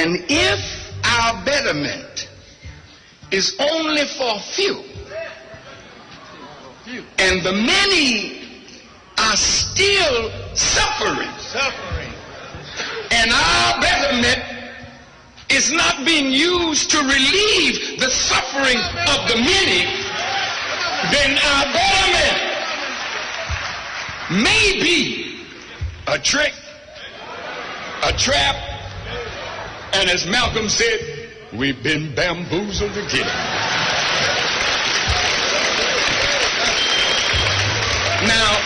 And if our betterment is only for few, and the many are still suffering, and our betterment is not being used to relieve the suffering of the many, then our betterment may be a trick, a trap, and as Malcolm said, we've been bamboozled again. Now,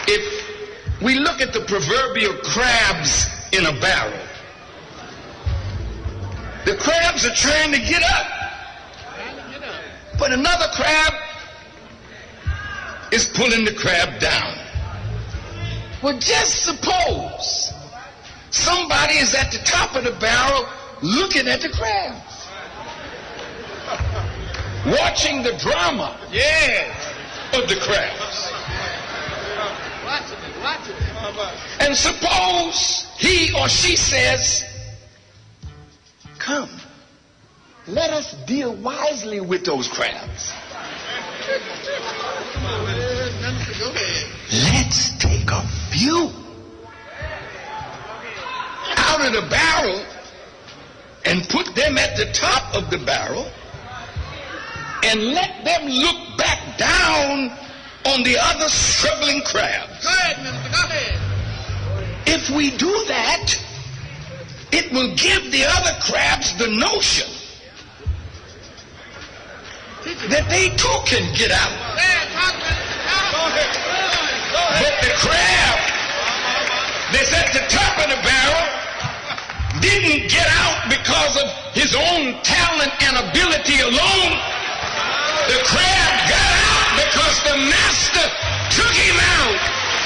if we look at the proverbial crabs in a barrel, the crabs are trying to get up, but another crab is pulling the crab down. Well, just suppose somebody is at the top of the barrel looking at the crabs, watching the drama of the crabs. And suppose he or she says, come, let us deal wisely with those crabs. Let's take a few out of the barrel and put them at the top of the barrel and let them look back down on the other struggling crabs. Go ahead, minister, go ahead. If we do that, it will give the other crabs the notion that they too can get out. But the crab that's at the top of the barrel didn't get out because of his own talent and ability alone. The crab got out because the master took him out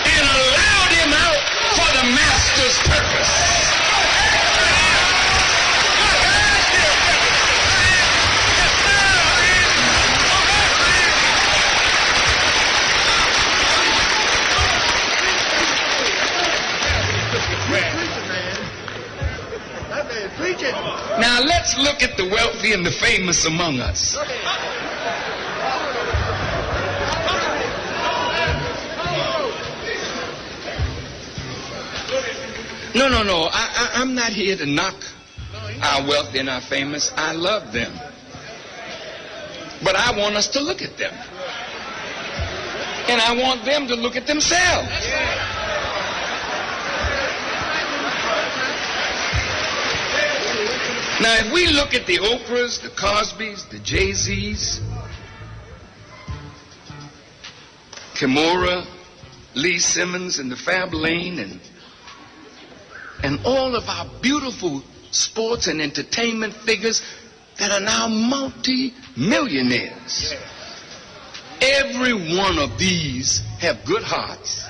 and allowed him out for the master's purpose. Now let's look at the wealthy and the famous among us. No. I'm not here to knock our wealthy and our famous. I love them. But I want us to look at them. And I want them to look at themselves. Now, if we look at the Oprahs, the Cosbys, the Jay-Z's, Kimora, Lee Simmons, and the Fab Lane, and all of our beautiful sports and entertainment figures that are now multi-millionaires, every one of these have good hearts,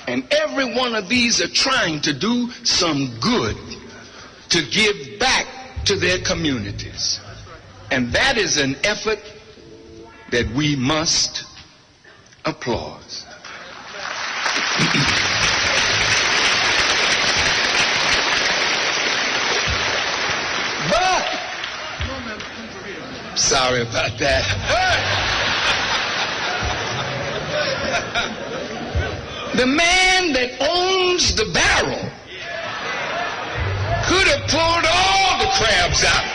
and every one of these are trying to do some good to give back to their communities. And that is an effort that we must applaud. But, sorry about that. The man that owns the barrel could have pulled all the crabs out.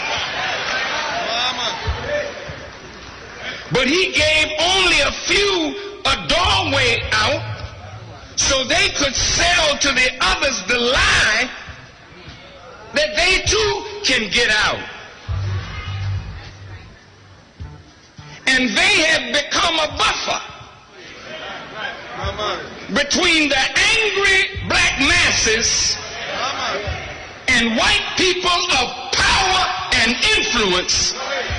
But he gave only a few a doorway out so they could sell to the others the lie that they too can get out. And they have become a buffer between the angry black masses and white people of power and influence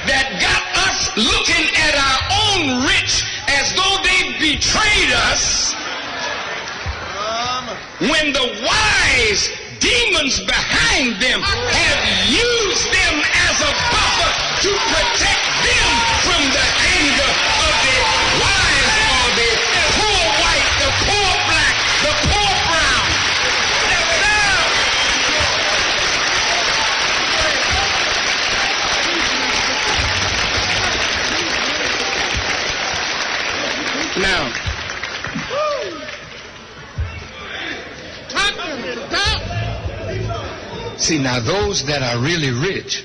that got us looking at our own rich as though they betrayed us, when the wise demons behind them have used them as a buffer to protect them from the anger of the wise or the poor white, the poor black, the poor brown. See, now those that are really rich,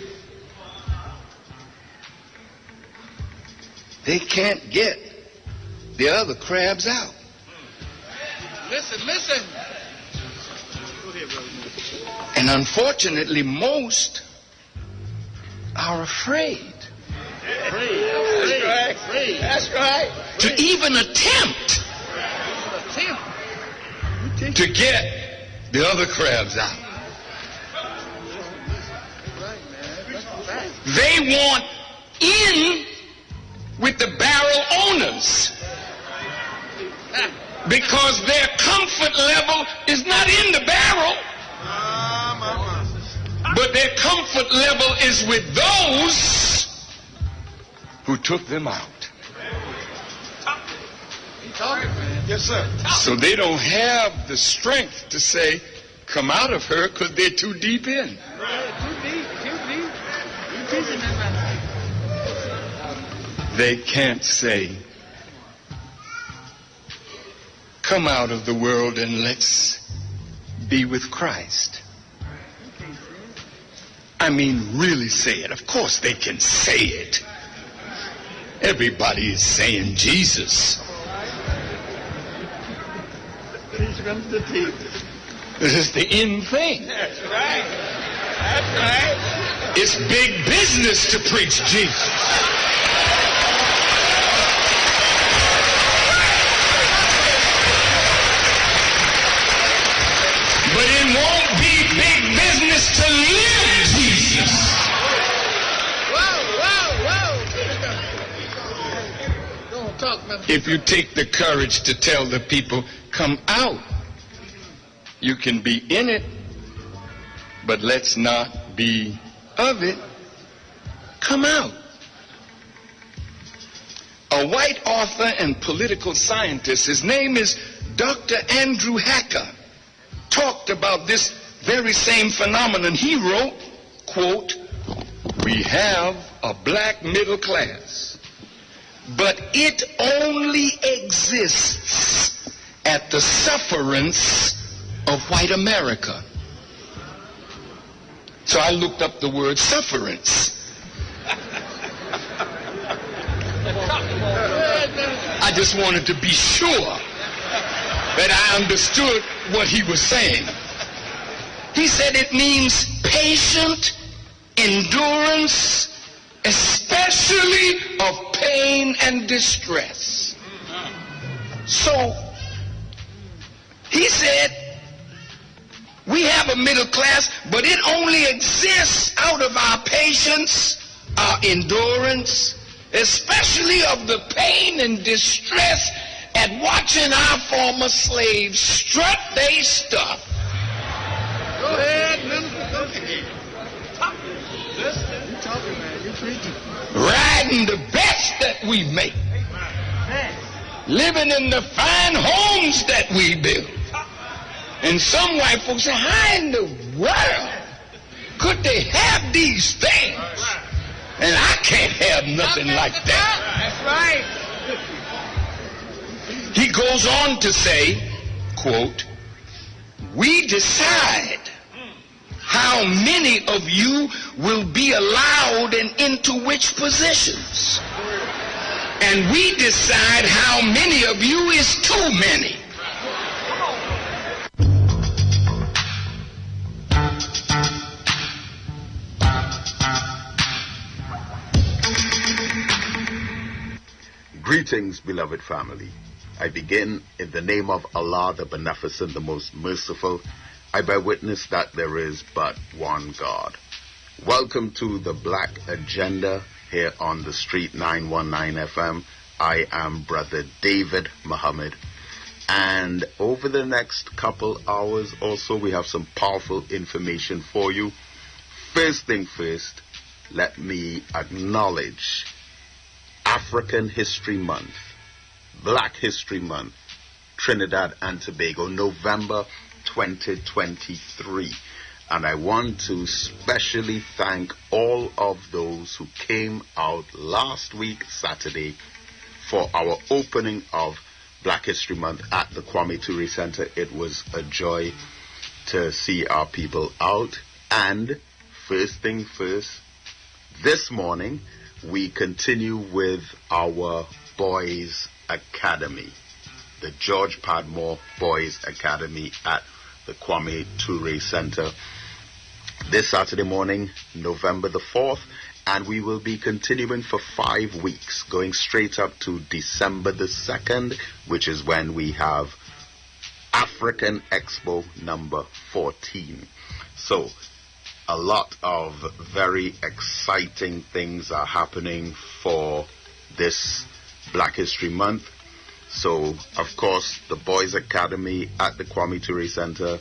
they can't get the other crabs out. Listen. And unfortunately, most are afraid. That's right. To even attempt to get the other crabs out. They want in with the barrel owners because their comfort level is not in the barrel, but their comfort level is with those who took them out. Yes, sir. So they don't have the strength to say, come out of her, because they're too deep in. They can't say, come out of the world and let's be with Christ. I mean, really say it. Of course they can say it. Everybody is saying Jesus. This is the end thing. That's right. That's right. It's big business to preach Jesus. But it won't be big business to live Jesus. Don't talk, man. If you take the courage to tell the people, come out, you can be in it, but let's not be of it. Come out. A white author and political scientist, his name is Dr. Andrew Hacker, talked about this very same phenomenon. He wrote, quote, we have a black middle class, but it only exists at the sufferance of white America. So I looked up the word sufferance. I just wanted to be sure that I understood what he was saying. He said it means patient endurance, especially of pain and distress. So he said we have a middle class, but it only exists out of our patience, our endurance, especially of the pain and distress at watching our former slaves strut their stuff. Go ahead, Minister. Listen, you talking, man. You preaching. Riding the best that we make. Living in the fine homes that we build. And some white folks say, how in the world could they have these things? And I can't have nothing like that. That's right. He goes on to say, quote, we decide how many of you will be allowed and into which positions. And we decide how many of you is too many. Greetings, beloved family. I begin in the name of Allah, the Beneficent, the Most Merciful. I bear witness that there is but one God. Welcome to the Black Agenda here on the Street 919 FM. I am Brother David Muhammad. And over the next couple hours also, we have some powerful information for you. First thing first, let me acknowledge African History Month, Black History Month, Trinidad and Tobago, November 2023. And I want to specially thank all of those who came out last week, Saturday, for our opening of Black History Month at the Kwame Ture Center. It was a joy. to see our people out. And first thing first, this morning we continue with our Boys Academy, the George Padmore Boys Academy at the Kwame Ture Center. This Saturday morning, November the 4th, and we will be continuing for 5 weeks, going straight up to December the 2nd, which is when we have African Expo number 14. So, a lot of very exciting things are happening for this Black History Month. So, of course, the Boys Academy at the Kwame Ture Center,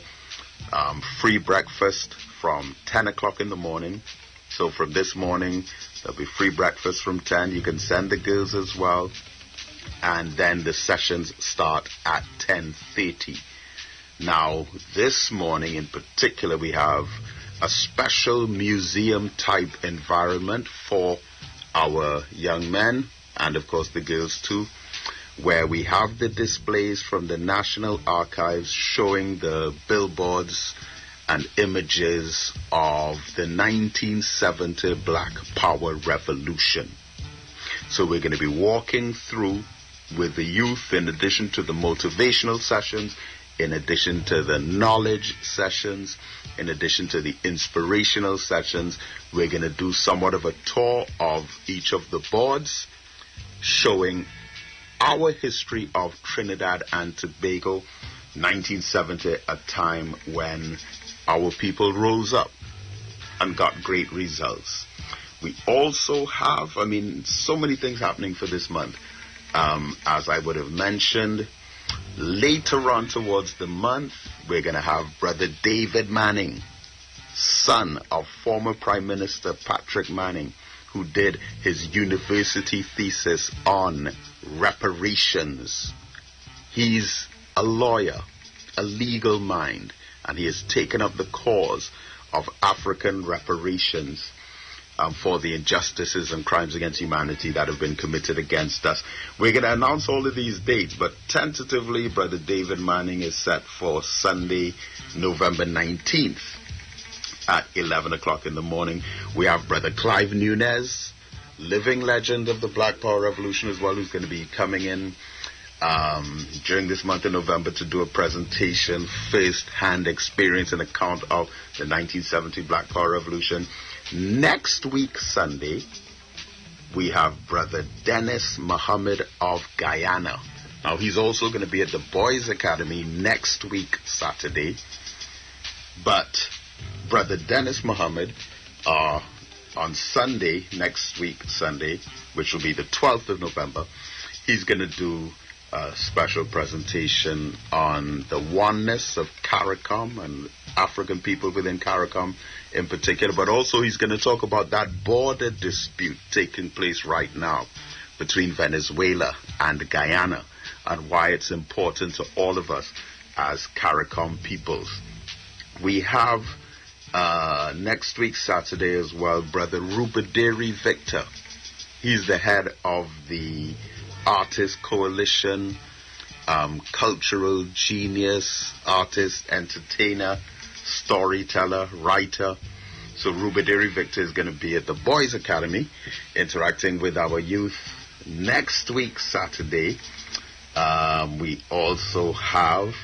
free breakfast from 10 o'clock in the morning. So from this morning, there'll be free breakfast from 10. You can send the girls as well. And then the sessions start at 10:30. Now, this morning in particular, we have a special museum-type environment for our young men, and of course the girls too, where we have the displays from the National Archives showing the billboards and images of the 1970 Black Power Revolution. So we're going to be walking through with the youth, in addition to the motivational sessions, in addition to the knowledge sessions, in addition to the inspirational sessions. We're going to do somewhat of a tour of each of the boards, showing our history of Trinidad and Tobago, 1970, a time when our people rose up and got great results. We also have, so many things happening for this month. As I would have mentioned, later on towards the month, we're going to have Brother David Manning, son of former Prime Minister Patrick Manning, who did his university thesis on reparations. He's a lawyer, a legal mind, and he has taken up the cause of African reparations for the injustices and crimes against humanity that have been committed against us. We're going to announce all of these dates, but tentatively, Brother David Manning is set for Sunday, November 19th at 11 o'clock in the morning. We have Brother Clive Nunez, living legend of the Black Power Revolution as well, who's going to be coming in during this month of November to do a presentation, first-hand experience and account of the 1970 Black Power Revolution. Next week, Sunday, we have Brother Dennis Muhammad of Guyana. Now, he's also going to be at the Boys Academy next week, Saturday. But Brother Dennis Muhammad, on Sunday, next week, Sunday, which will be the 12th of November, he's going to do a special presentation on the oneness of CARICOM and African people within CARICOM in particular, but also he's going to talk about that border dispute taking place right now between Venezuela and Guyana and why it's important to all of us as CARICOM peoples. We have next week, Saturday as well, Brother Rubaderi Victor. He's the head of the Artist Coalition, cultural genius, artist, entertainer, storyteller, writer. So Rubaderi Victor is going to be at the Boys Academy interacting with our youth. Next week, Saturday, we also have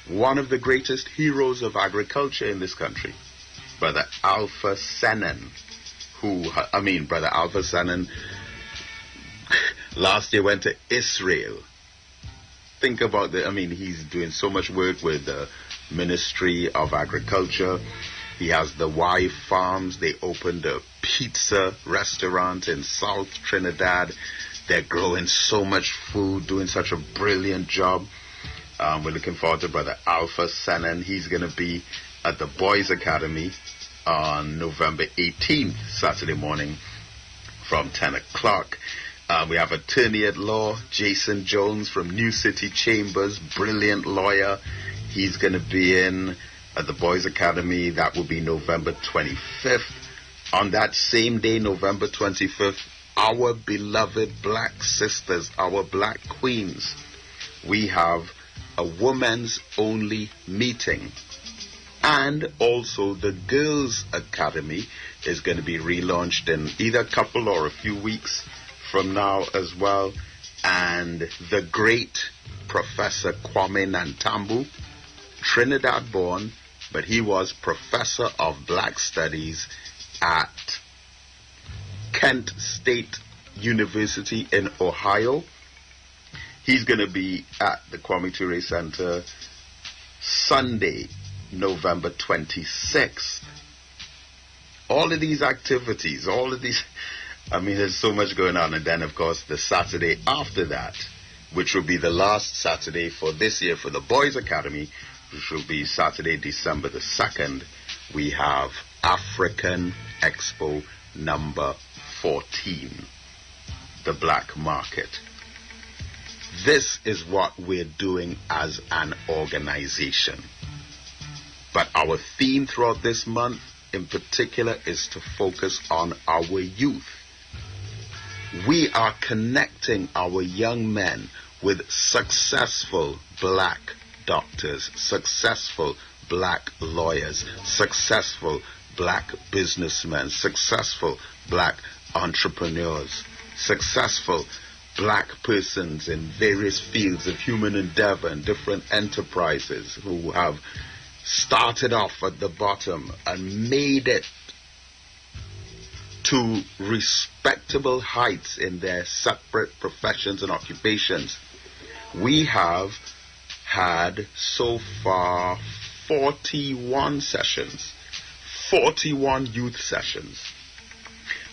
one of the greatest heroes of agriculture in this country, Brother Alpha Sennen, Brother Alpha Sennen last year went to Israel. Think about he's doing so much work with the Ministry of Agriculture. He has the Y Farms. They opened a pizza restaurant in South Trinidad. They're growing so much food, doing such a brilliant job. We're looking forward to Brother Alpha Sennen. He's going to be at the Boys Academy on November 18th, Saturday morning from 10 o'clock. We have attorney at law Jason Jones from New City Chambers, brilliant lawyer. He's going to be in at the Boys Academy. That will be November 25th. On that same day, November 25th, our beloved black sisters, our black queens, we have a women's only meeting And also the Girls Academy is going to be relaunched in either a couple or a few weeks from now as well. And the great Professor Kwame Nantambu, Trinidad born, but he was Professor of Black Studies at Kent State University in Ohio. He's going to be at the Kwame Ture Center Sunday, November 26th. All of these activities, there's so much going on. And then, of course, the Saturday after that, which will be the last Saturday for this year for the Boys Academy, which will be Saturday, December the 2nd, we have African Expo number 14, the Black Market. This is what we're doing as an organization. But our theme throughout this month in particular is to focus on our youth. We are connecting our young men with successful black doctors, successful black lawyers, successful black businessmen, successful black entrepreneurs, successful black persons in various fields of human endeavor and different enterprises who have started off at the bottom and made it to respectable heights in their separate professions and occupations. We have had so far 41 sessions, 41 youth sessions.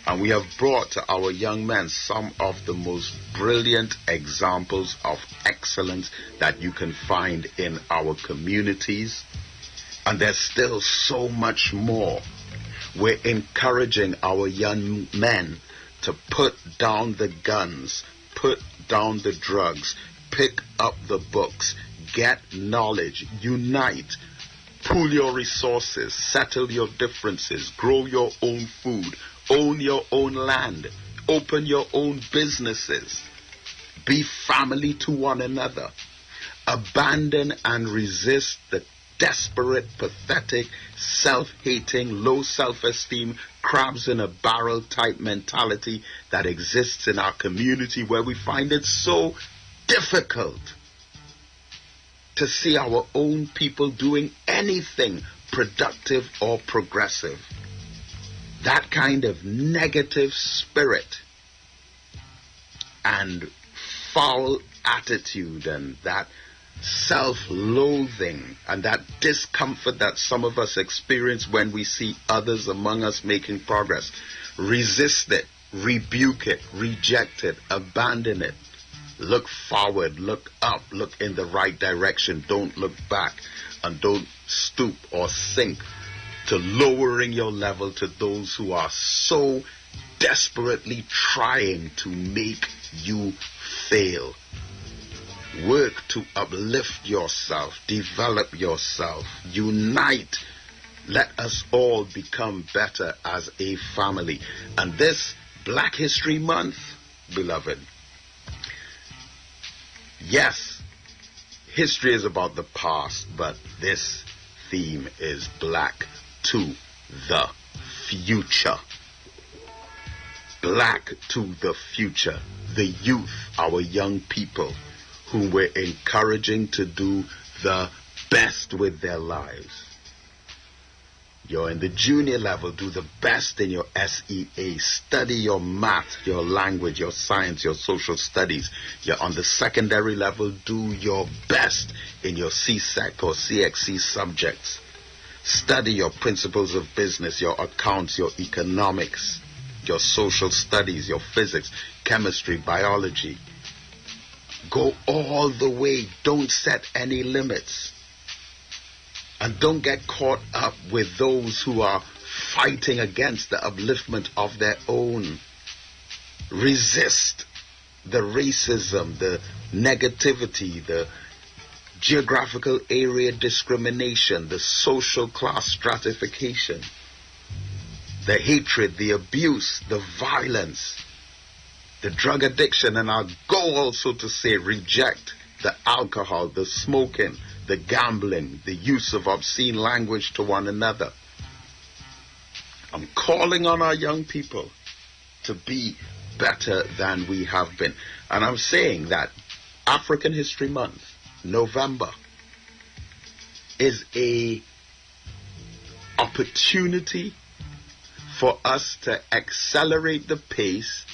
And we have brought to our young men some of the most brilliant examples of excellence that you can find in our communities. And there's still so much more. We're encouraging our young men to put down the guns, put down the drugs, pick up the books, get knowledge, unite, pool your resources, settle your differences, grow your own food, own your own land, open your own businesses, be family to one another, abandon and resist the desperate, pathetic, self-hating, low self-esteem, crabs in a barrel type mentality that exists in our community, where we find it so difficult to see our own people doing anything productive or progressive. That kind of negative spirit and foul attitude and that self-loathing and that discomfort that some of us experience when we see others among us making progress. Resist it, rebuke it, reject it, abandon it. Look forward, look up, look in the right direction. Don't look back, and don't stoop or sink to lowering your level to those who are so desperately trying to make you fail. Work to uplift yourself, develop yourself, unite. Let us all become better as a family. And this Black History Month, beloved, yes, history is about the past, but this theme is black to the future. Black to the future. The youth, our young people, whom we're encouraging to do the best with their lives. You're in the junior level, do the best in your SEA. Study your math, your language, your science, your social studies. You're on the secondary level, do your best in your CSEC or CXC subjects. Study your principles of business, your accounts, your economics, your social studies, your physics, chemistry, biology. Go all the way. Don't set any limits. And don't get caught up with those who are fighting against the upliftment of their own. Resist the racism, the negativity, the geographical area discrimination, the social class stratification, the hatred, the abuse, the violence, the drug addiction. And I'll go also to say reject the alcohol, the smoking, the gambling, the use of obscene language to one another. I'm calling on our young people to be better than we have been. And I'm saying that African History Month, November, is a opportunity for us to accelerate the pace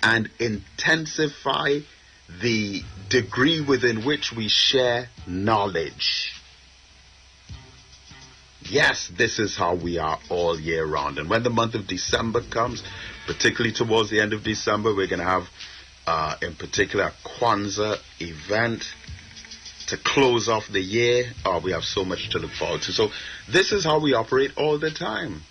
and intensify the degree within which we share knowledge. Yes, this is how we are all year round. And when the month of December comes, particularly towards the end of December, we're going to have, in particular, a Kwanzaa event to close off the year. Oh, we have so much to look forward to. So this is how we operate all the time.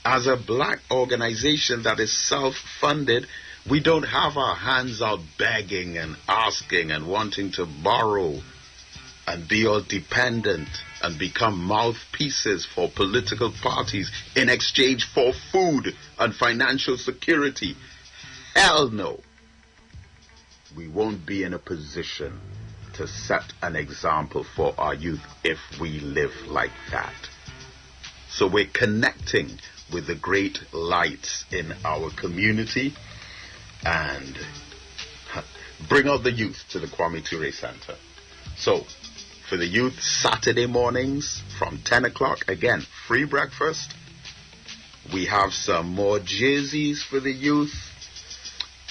As a black organization that is self-funded, we don't have our hands out begging and asking and wanting to borrow and be all dependent and become mouthpieces for political parties in exchange for food and financial security. Hell no. We won't be in a position to set an example for our youth if we live like that. So we're connecting with the great lights in our community and bring out the youth to the Kwame Ture Center. So, for the youth, Saturday mornings from 10 o'clock, again, free breakfast. We have some more jerseys for the youth.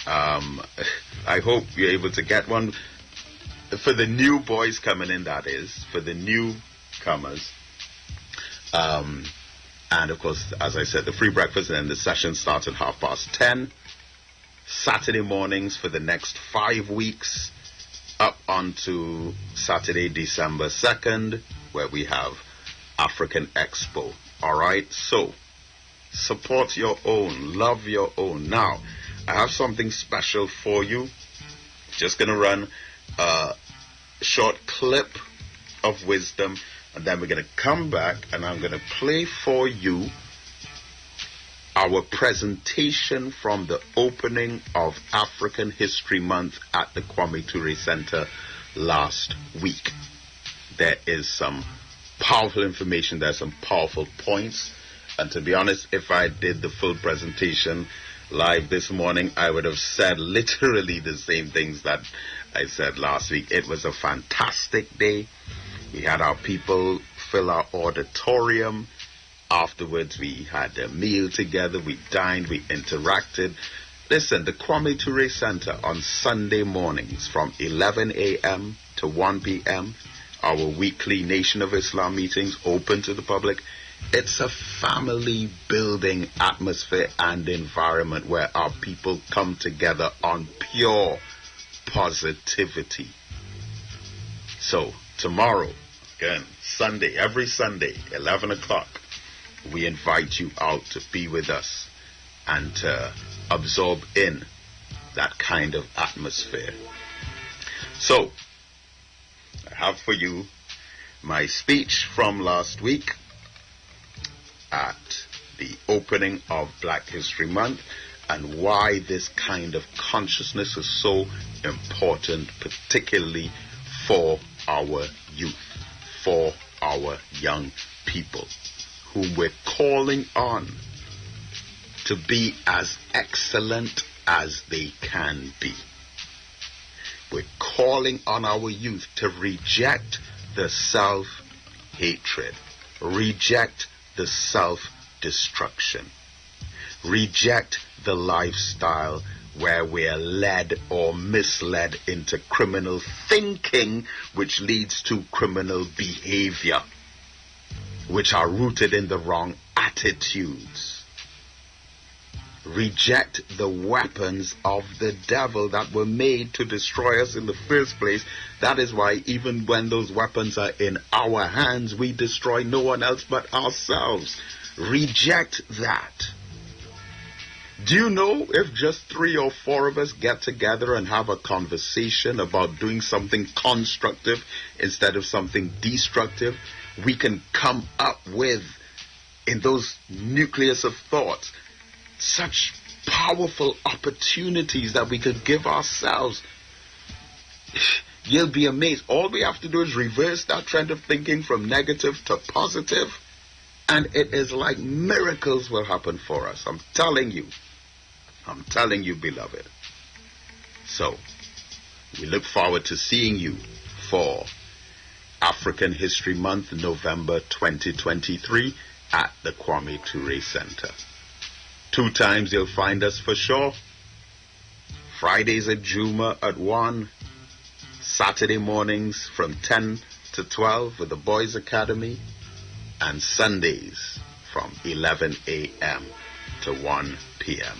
I hope you're able to get one. For the new boys coming in, that is, for the newcomers. And of course, as I said, the free breakfast, and then the session starts at 10:30. Saturday mornings for the next 5 weeks, up onto Saturday, December 2nd, where we have African Expo. All right, so support your own, love your own. Now, I have something special for you. Just going to run a short clip of wisdom, and then we're going to come back and I'm going to play for you our presentation from the opening of African History Month at the Kwame Ture Center last week. There is some powerful information, there's some powerful points, and to be honest, if I did the full presentation live this morning, I would have said literally the same things that I said last week. It was a fantastic day. We had our people fill our auditorium. Afterwards, we had a meal together, we dined, we interacted. Listen, the Kwame Ture Center on Sunday mornings from 11 a.m. to 1 p.m., our weekly Nation of Islam meetings open to the public. It's a family building atmosphere and environment where our people come together on pure positivity. So, tomorrow, again, Sunday, every Sunday, 11 o'clock, we invite you out to be with us and to absorb in that kind of atmosphere. So, I have for you my speech from last week at the opening of Black History Month and why this kind of consciousness is so important, particularly for our youth, for our young people, whom we're calling on to be as excellent as they can be. We're calling on our youth to reject the self-hatred, reject the self-destruction, reject the lifestyle where we're led or misled into criminal thinking, which leads to criminal behavior, which are rooted in the wrong attitudes. Reject the weapons of the devil that were made to destroy us in the first place. That is why even when those weapons are in our hands, we destroy no one else but ourselves. Reject that. Do you know if just 3 or 4 of us get together and have a conversation about doing something constructive instead of something destructive, we can come up with, in those nucleus of thoughts, such powerful opportunities that we could give ourselves. You'll be amazed. All we have to do is reverse that trend of thinking from negative to positive, and it is like miracles will happen for us. I'm telling you, beloved. So, we look forward to seeing you for African History Month, November 2023, at the Kwame Ture Center. 2 times you'll find us for sure. Fridays at Juma at 1, Saturday mornings from 10 to 12 with the Boys Academy, and Sundays from 11 a.m. to 1 p.m.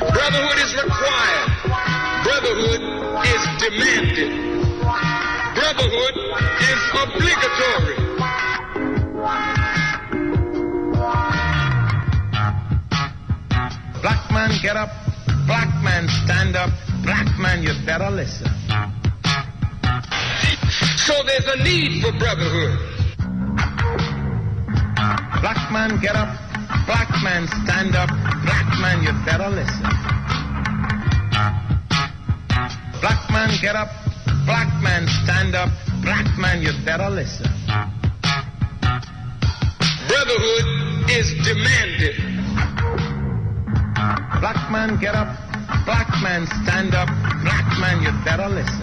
Brotherhood is required. Brotherhood is demanded. Brotherhood is obligatory. Black man, get up. Black man, stand up. Black man, you better listen. So there's a need for brotherhood. Black man, get up. Black man, stand up. Black man, you better listen. Black man, get up. Black man, stand up. Black man, you better listen. Brotherhood is demanded. Black man, get up. Black man, stand up. Black man, you better listen.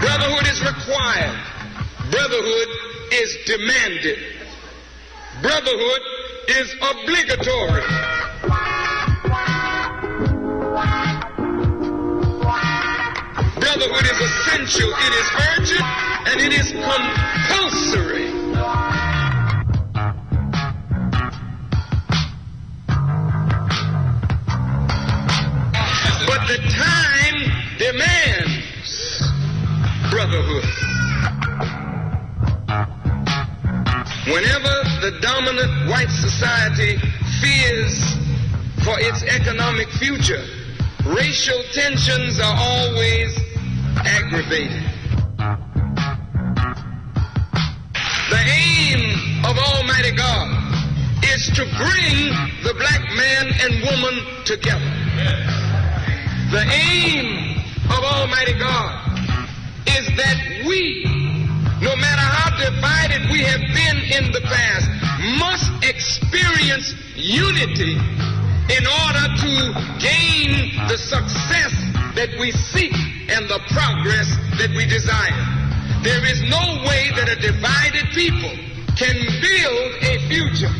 Brotherhood is required. Brotherhood is demanded. Brotherhood is obligatory. Brotherhood is essential, it is urgent, and it is compulsory. But the time demands brotherhood. Whenever the dominant white society fears for its economic future, racial tensions are always aggravated. The aim of Almighty God is to bring the black man and woman together. The aim of Almighty God is that we, no matter how divided we have been in the past, must experience unity in order to gain the success that we seek and the progress that we desire. There is no way that a divided people can build a future.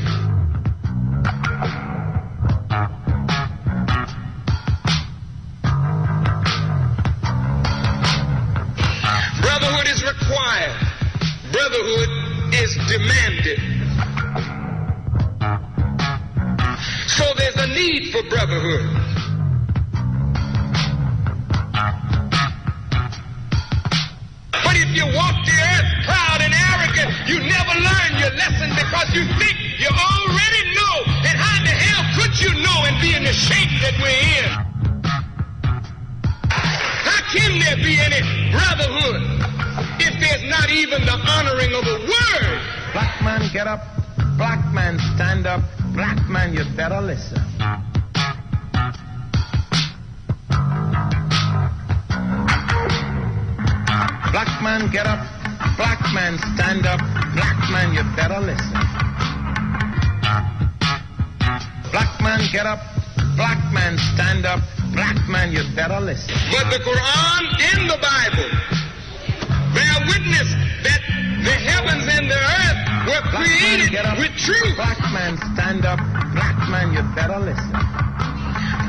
Brotherhood is required. Brotherhood is demanded. So there's a need for brotherhood. But if you walk the earth proud and arrogant, you never learn your lesson because you think you already know. And how in the hell could you know and be in the shape that we're in? How can there be any brotherhood if there's not even the honoring of a word? Black man, get up. Black man, stand up. Black man, you better listen. Black man, get up. Black man, stand up. Black man, you better listen. Black man, get up. Black man, stand up. Black man, you better listen. But the Quran and the Bible bear witness that the heavens and the earth were created with truth. Black man, stand up. Black man, you better listen.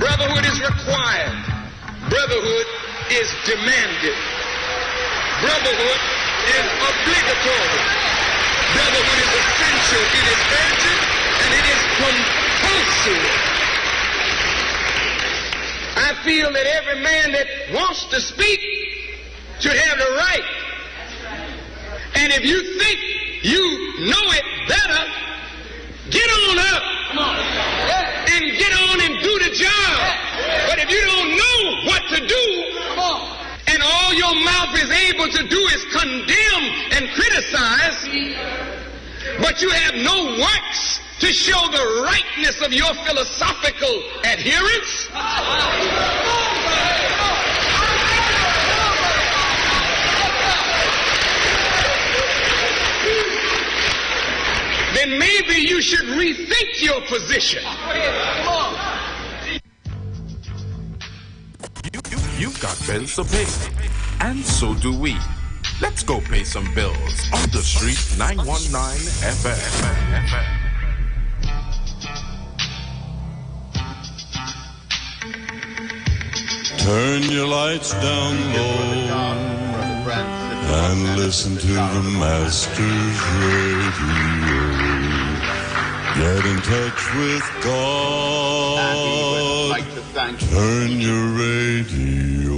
Brotherhood is required. Brotherhood is demanded. Brotherhood is obligatory. Brotherhood is essential. It is urgent and it is compulsory. I feel that every man that wants to speak should have the right. And if you think you know it better, get on up and get on and do the job. But if you don't know what to do, and all your mouth is able to do is condemn and criticize, but you have no works to show the rightness of your philosophical adherence? Then maybe you should rethink your position. You've got bills to pay, and so do we. Let's go pay some bills on the street 919 FM. Turn your lights down low and listen to the Master's radio. Get in touch with God. Turn your radio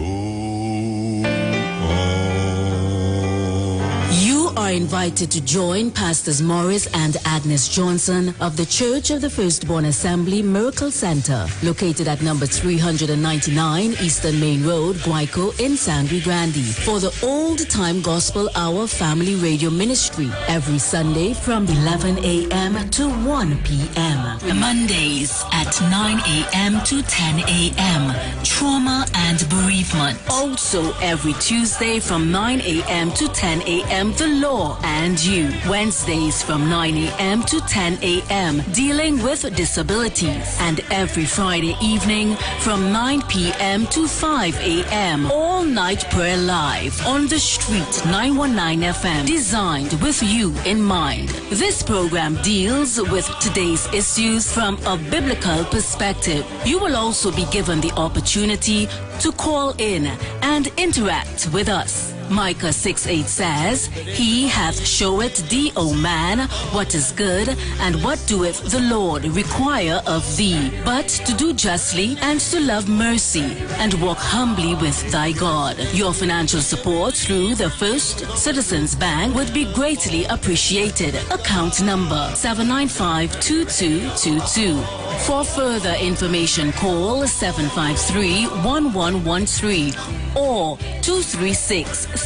You are invited to join Pastors Morris and Agnes Johnson of the Church of the Firstborn Assembly Miracle Center, located at number 399 Eastern Main Road, Guayco in Sangre Grande, for the Old Time Gospel Hour Family Radio Ministry every Sunday from 11 a.m. to 1 p.m. Mondays at 9 a.m. to 10 a.m. Trauma and bereavement. Also every Tuesday from 9 a.m. to 10 a.m. The Law and You. Wednesdays from 9 a.m. to 10 a.m. Dealing with disabilities. And every Friday evening from 9 p.m. to 5 a.m. All night prayer live on the street 919 FM. Designed with you in mind. This program deals with today's issues from a biblical perspective. You will also be given the opportunity to call in and interact with us. Micah 6:8 says, He hath showeth thee, O man, what is good, and what doeth the Lord require of thee, but to do justly and to love mercy, and walk humbly with thy God. Your financial support through the First Citizens Bank would be greatly appreciated. Account number 795-2222. For further information, call 753-1113 or 236-7271.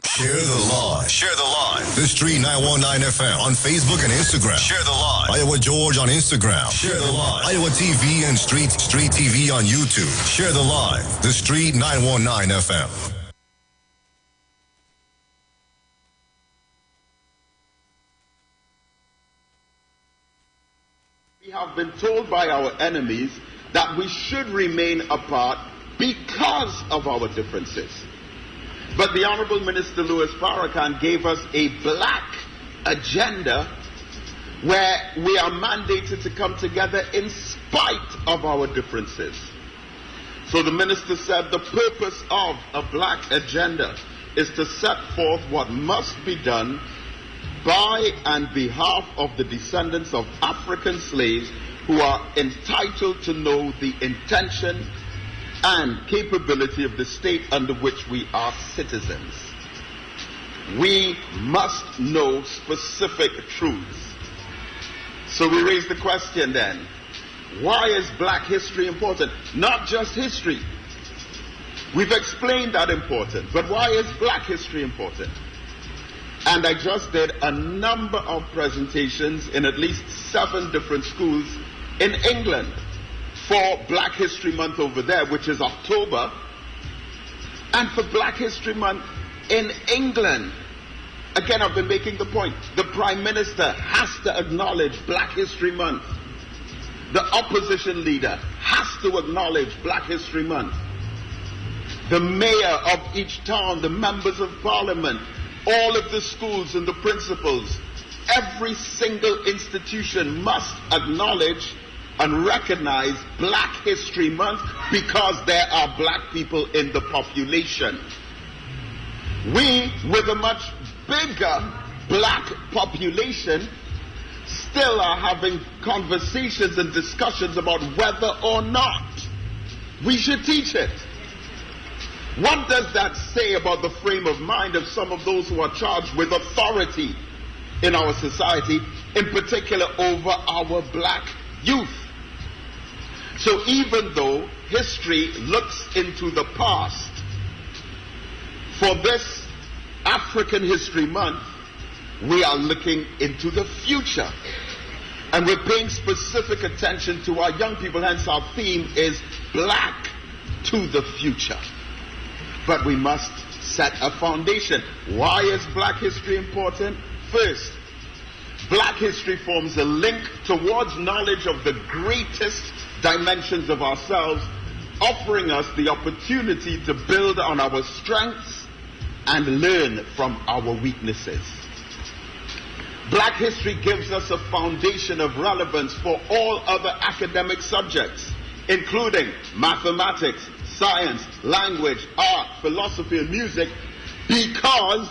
Share the line. Share the line. The Street 919 FM on Facebook and Instagram. Share the line. Iowa George on Instagram. Share the line. Iowa TV and Street TV on YouTube. Share the line. The Street 919 FM. We have been told by our enemies that we should remain apart because of our differences. But the Honorable Minister Louis Farrakhan gave us a black agenda where we are mandated to come together in spite of our differences. So the minister said the purpose of a black agenda is to set forth what must be done by and behalf of the descendants of African slaves who are entitled to know the intention and capability of the state under which we are citizens. We must know specific truths. So we raise the question then, why is black history important? Not just history. We've explained that important, but why is black history important? And I just did a number of presentations in at least 7 different schools in England for Black History Month over there, which is October, and for Black History Month in England. Again, I've been making the point. The Prime Minister has to acknowledge Black History Month. The opposition leader has to acknowledge Black History Month. The mayor of each town, the members of parliament, all of the schools and the principals, every single institution must acknowledge and recognize Black History Month because there are black people in the population. We, with a much bigger black population, still are having conversations and discussions about whether or not we should teach it. What does that say about the frame of mind of some of those who are charged with authority in our society, in particular over our black youth? So even though history looks into the past, for this African History Month, we are looking into the future. And we're paying specific attention to our young people, hence our theme is Black to the Future. But we must set a foundation. Why is Black history important? First, Black history forms a link towards knowledge of the greatest dimensions of ourselves, offering us the opportunity to build on our strengths and learn from our weaknesses. Black history gives us a foundation of relevance for all other academic subjects, including mathematics, science, language, art, philosophy, and music, because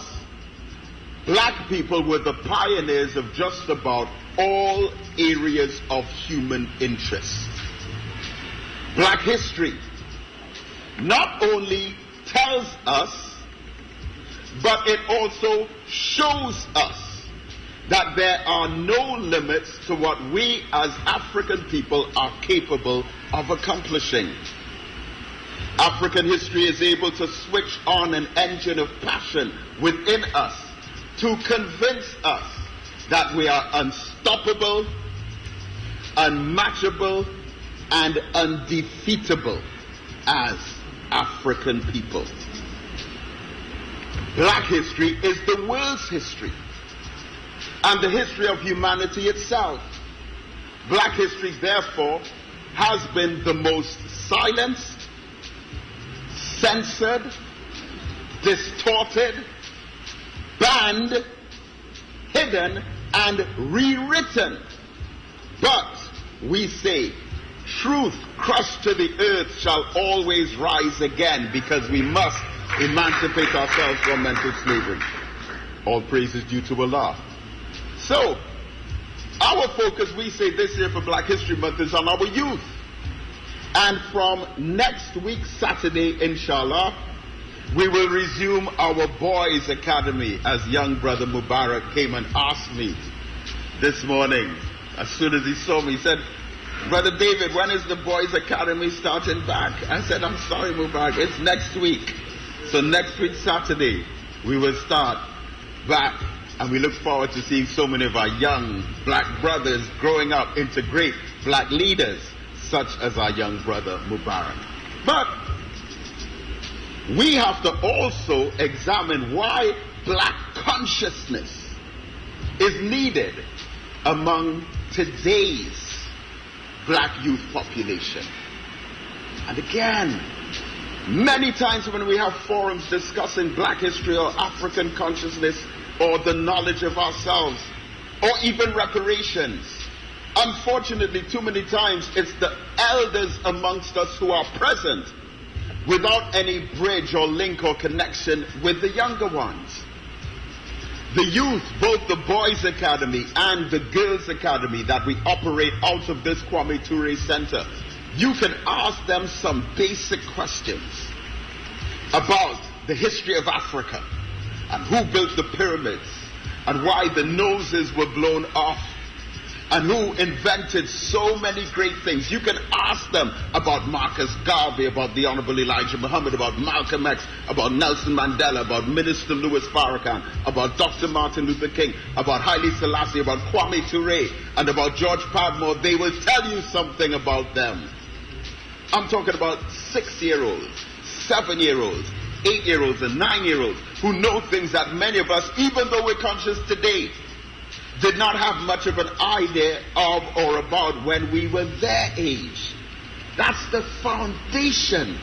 Black people were the pioneers of just about all areas of human interest. Black history not only tells us, but it also shows us that there are no limits to what we as African people are capable of accomplishing. African history is able to switch on an engine of passion within us to convince us that we are unstoppable, unmatchable, and undefeatable as African people. Black history is the world's history and the history of humanity itself. Black history, therefore, has been the most silenced, censored, distorted, banned, hidden, and rewritten. But we say, truth crushed to the earth shall always rise again, because we must emancipate ourselves from mental slavery. All praise is due to Allah. So, our focus, we say this year for Black History Month, is on our youth. And from next week, Saturday, inshallah, we will resume our Boys Academy, as young brother Mubarak came and asked me this morning. As soon as he saw me, he said, Brother David, when is the Boys Academy starting back? I said, I'm sorry, Mubarak, it's next week. So next week, Saturday, we will start back. And we look forward to seeing so many of our young Black brothers growing up into great Black leaders, such as our young brother Mubarak. But we have to also examine why Black consciousness is needed among today's Black youth population. And again, many times when we have forums discussing Black history or African consciousness or the knowledge of ourselves or even reparations, unfortunately, too many times it's the elders amongst us who are present without any bridge or link or connection with the younger ones. The youth, both the Boys Academy and the Girls Academy that we operate out of this Kwame Ture Center, you can ask them some basic questions about the history of Africa and who built the pyramids and why the noses were blown off and who invented so many great things. You can ask them about Marcus Garvey, about the Honorable Elijah Muhammad, about Malcolm X, about Nelson Mandela, about Minister Louis Farrakhan, about Dr. Martin Luther King, about Haile Selassie, about Kwame Ture, and about George Padmore. They will tell you something about them. I'm talking about 6-year-olds, 7-year-olds, 8-year-olds, and 9-year-olds who know things that many of us, even though we're conscious today, did not have much of an idea of or about when we were their age. That's the foundation.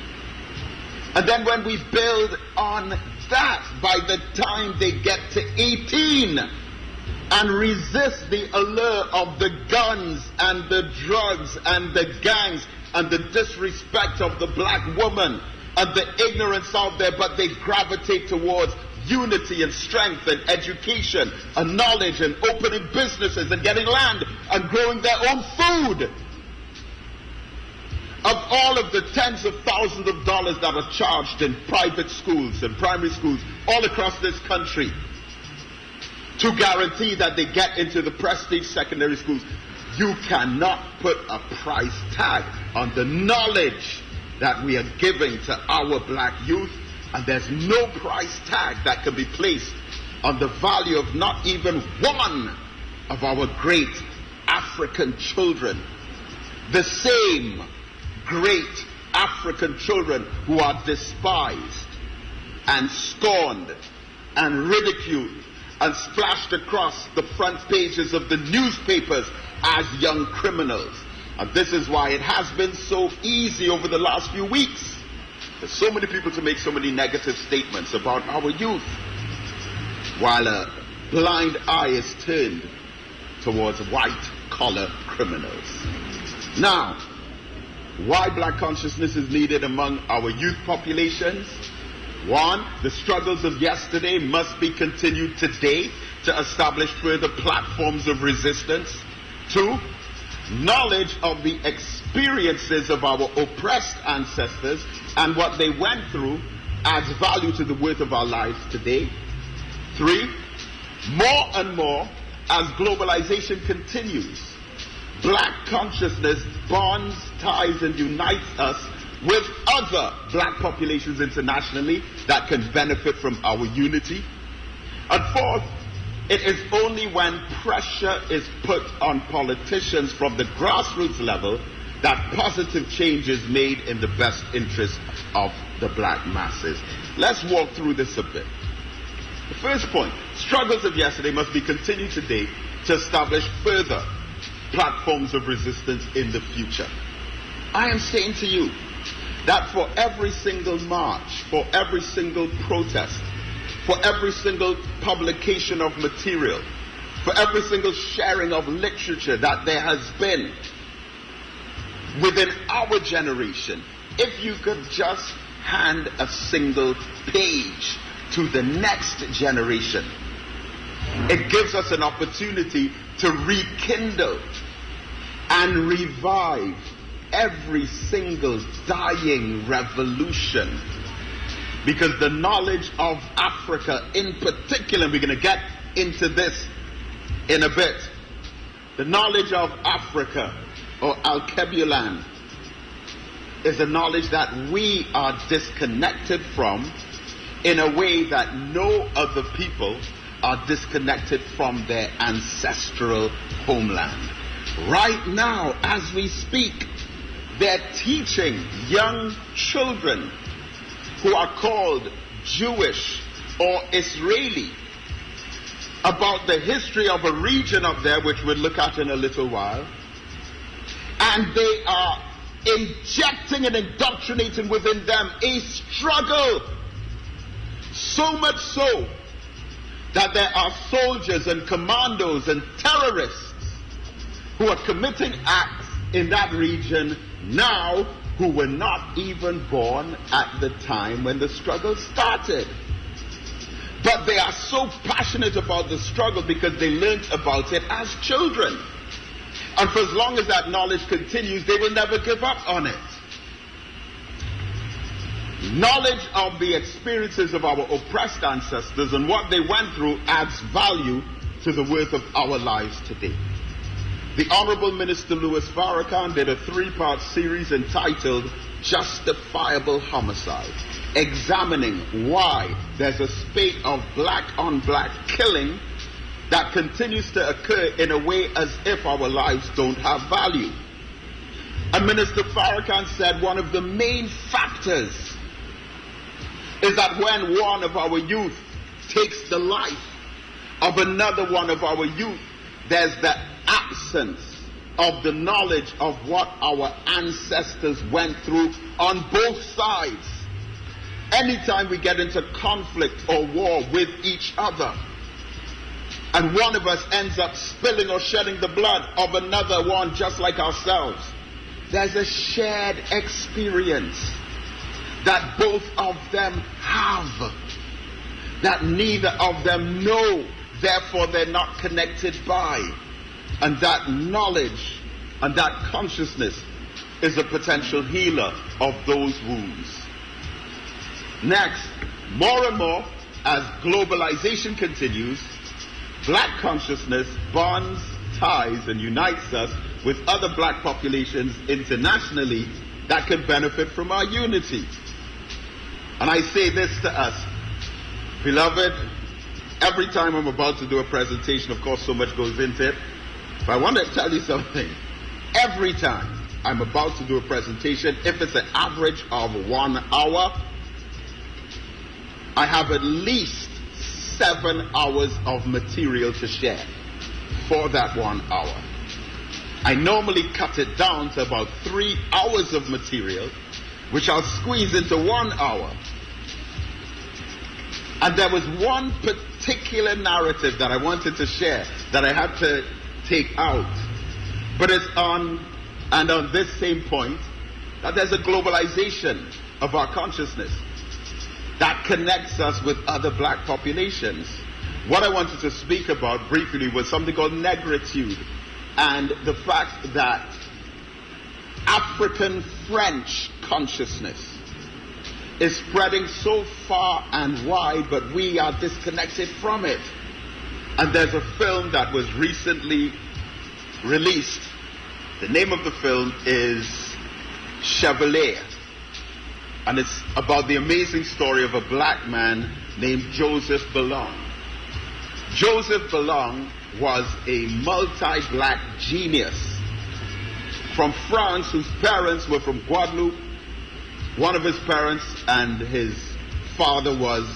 And then when we build on that, by the time they get to 18 and resist the allure of the guns and the drugs and the gangs and the disrespect of the Black woman and the ignorance out there, but they gravitate towards unity and strength and education and knowledge and opening businesses and getting land and growing their own food. Of all of the tens of thousands of dollars that are charged in private schools and primary schools all across this country to guarantee that they get into the prestige secondary schools, you cannot put a price tag on the knowledge that we are giving to our Black youth And there's no price tag that can be placed on the value of not even one of our great African children. The same great African children who are despised and scorned and ridiculed and splashed across the front pages of the newspapers as young criminals. And this is why it has been so easy over the last few weeks. There's so many people to make so many negative statements about our youth, while a blind eye is turned towards white-collar criminals. Now, why black consciousness is needed among our youth populations? 1, the struggles of yesterday must be continued today to establish further platforms of resistance. 2, knowledge of the experiences of our oppressed ancestors and what they went through adds value to the worth of our lives today. 3, more and more, as globalization continues, black consciousness bonds, ties, and unites us with other black populations internationally that can benefit from our unity. And 4th, it is only when pressure is put on politicians from the grassroots level that positive change is made in the best interest of the black masses. Let's walk through this a bit. The first point, struggles of yesterday must be continued today to establish further platforms of resistance in the future. I am saying to you that for every single march, for every single protest, for every single publication of material, for every single sharing of literature that there has been within our generation, if you could just hand a single page to the next generation, it gives us an opportunity to rekindle and revive every single dying revolution. Because the knowledge of Africa in particular, and we're going to get into this in a bit, the knowledge of Africa, or Alkebulan, is a knowledge that we are disconnected from in a way that no other people are disconnected from their ancestral homeland. Right now, as we speak, they're teaching young children who are called Jewish or Israeli about the history of a region up there, which we'll look at in a little while. And they are injecting and indoctrinating within them a struggle. So much so that there are soldiers and commandos and terrorists who are committing acts in that region now who were not even born at the time when the struggle started. But they are so passionate about the struggle because they learned about it as children. And for as long as that knowledge continues, they will never give up on it. Knowledge of the experiences of our oppressed ancestors and what they went through adds value to the worth of our lives today. The Honorable Minister Louis Farrakhan did a 3-part series entitled Justifiable Homicide, examining why there's a spate of black-on-black killing that continues to occur in a way as if our lives don't have value. And Minister Farrakhan said one of the main factors is that when one of our youth takes the life of another one of our youth, there's the absence of the knowledge of what our ancestors went through on both sides. Anytime we get into conflict or war with each other, and one of us ends up spilling or shedding the blood of another one just like ourselves, there's a shared experience that both of them have, that neither of them know, therefore they're not connected by. And that knowledge and that consciousness is a potential healer of those wounds. Next, more and more, as globalization continues, black consciousness bonds, ties, and unites us with other black populations internationally that can benefit from our unity. And I say this to us, beloved, every time I'm about to do a presentation, of course so much goes into it, but I want to tell you something. Every time I'm about to do a presentation, if it's an average of 1 hour, I have at least 7 hours of material to share for that 1 hour. I normally cut it down to about 3 hours of material, which I'll squeeze into 1 hour. And there was one particular narrative that I wanted to share that I had to take out. But it's on this same point, that there's a globalization of our consciousness that connects us with other black populations. What I wanted to speak about briefly was something called negritude, and the fact that African French consciousness is spreading so far and wide, but we are disconnected from it. And there's a film that was recently released. The name of the film is Chevalier, and it's about the amazing story of a black man named Joseph Bellon. Joseph Bellon was a multi-black genius from France, whose parents were from Guadeloupe. One of his parents and his father was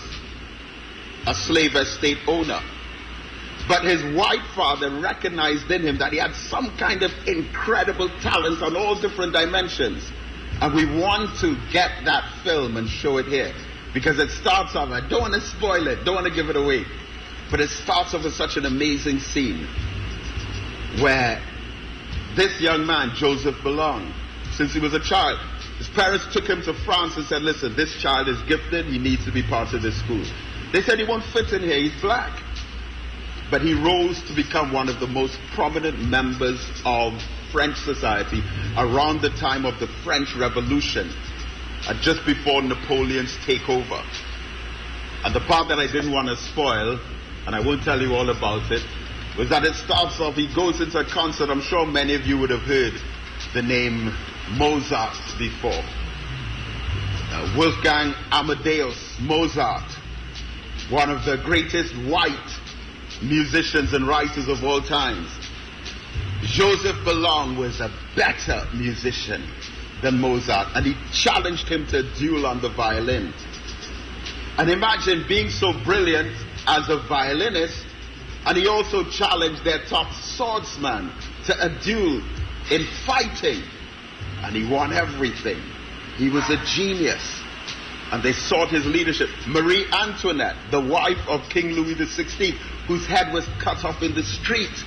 a slave estate owner. But his white father recognized in him that he had some kind of incredible talent on all different dimensions. And we want to get that film and show it here, because it starts off, I don't want to spoil it, don't want to give it away, but it starts off with such an amazing scene where this young man, Joseph Bellon, since he was a child, his parents took him to France and said, listen, this child is gifted, he needs to be part of this school. They said he won't fit in here, he's black. But he rose to become one of the most prominent members of French society around the time of the French Revolution, just before Napoleon's takeover. And the part that I didn't want to spoil, and I won't tell you all about it, was that it starts off, he goes into a concert. I'm sure many of you would have heard the name Mozart before. Wolfgang Amadeus Mozart, one of the greatest white musicians and writers of all times. Joseph Bellon was a better musician than Mozart, and he challenged him to a duel on the violin. And imagine being so brilliant as a violinist, and he also challenged their top swordsman to a duel in fighting, and he won everything. He was a genius, and they sought his leadership. Marie Antoinette, the wife of King Louis XVI, whose head was cut off in the street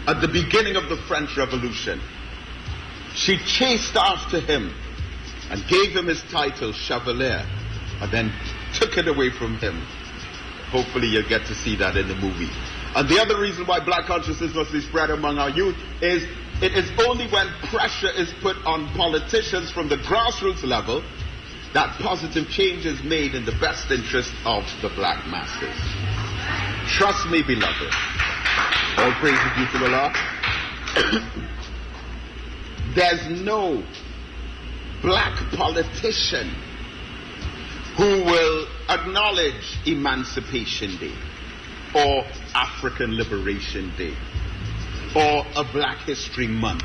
at the beginning of the French Revolution, she chased after him and gave him his title, Chevalier, and then took it away from him. Hopefully you'll get to see that in the movie. And the other reason why black consciousness must be spread among our youth is it is only when pressure is put on politicians from the grassroots level that positive change is made in the best interest of the black masses. Trust me, beloved. All praise be to Allah. There's no black politician who will acknowledge Emancipation Day or African Liberation Day or a Black History Month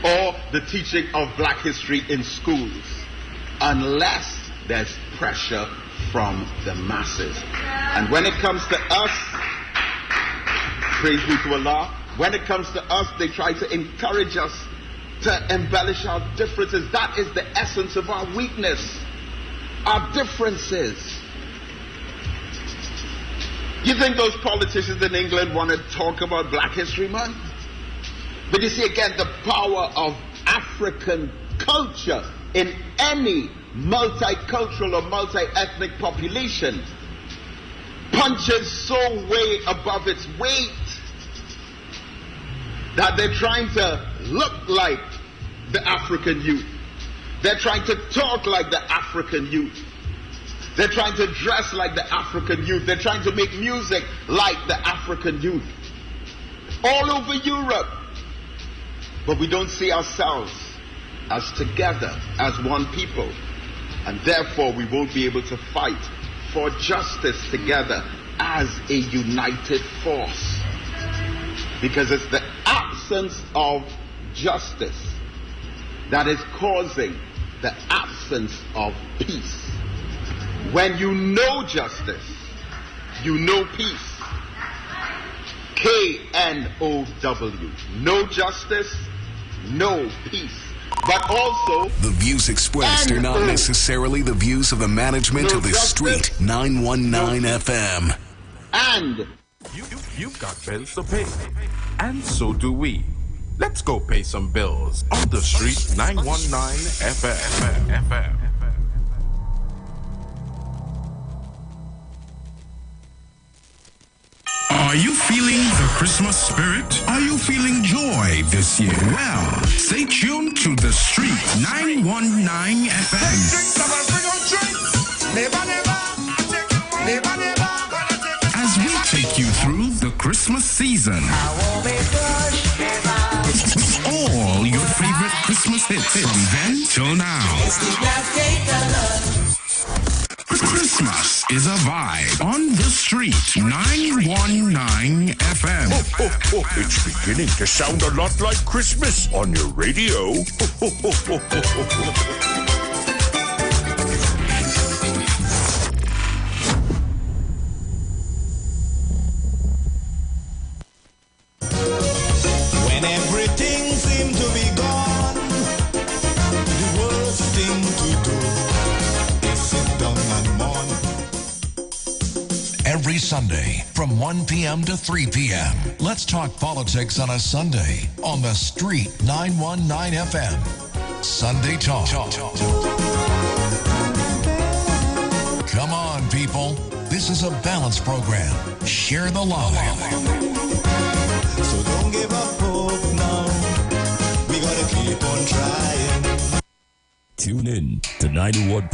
or the teaching of black history in schools unless there's pressure from the masses. And when it comes to us, praise be to Allah, when it comes to us, they try to encourage us to embellish our differences. That is the essence of our weakness, our differences. You think those politicians in England want to talk about Black History Month? But you see, again, the power of African culture in any multicultural or multi-ethnic population punches so way above its weight that they're trying to look like the African youth. They're trying to talk like the African youth. They're trying to dress like the African youth. They're trying to make music like the African youth. All over Europe. But we don't see ourselves as together, as one people. And therefore we won't be able to fight for justice together as a united force. Because it's the absence of justice that is causing the absence of peace. When you know justice, you know peace. K-N-O-W. No justice, no peace. But also, the views expressed are not necessarily the views of the management of the Street 919 FM. And you've got bills to pay, and so do we. Let's go pay some bills on the Street 919 FM. Are you feeling the Christmas spirit? Are you feeling joy this year? Well, stay tuned to the Street 919 FM. As we take you through the Christmas season. All your favorite Christmas hits from then till now. Christmas is a vibe on the Street 919 FM. It's beginning to sound a lot like Christmas on your radio. When everything seemed to be gone, the worst thing to do is sit down and mourn. Every Sunday from 1 p.m. to 3 p.m. Let's talk politics on a Sunday on the Street 919 FM. Sunday Talk. Come on, people. This is a balanced program. Share the love. So don't give up hope now. We gotta keep on trying. Tune in to 91.9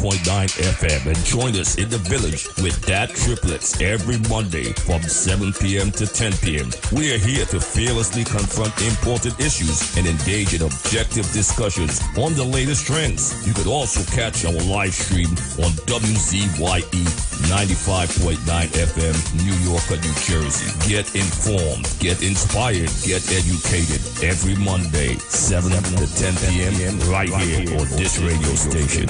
FM and join us in the village with Dad Triplets every Monday from 7 p.m. to 10 p.m. We are here to fearlessly confront important issues and engage in objective discussions on the latest trends. You could also catch our live stream on WZYE 95.9 FM, New York, New Jersey. Get informed, get inspired, get educated every Monday, 7 to 10 p.m. right here on this radio station.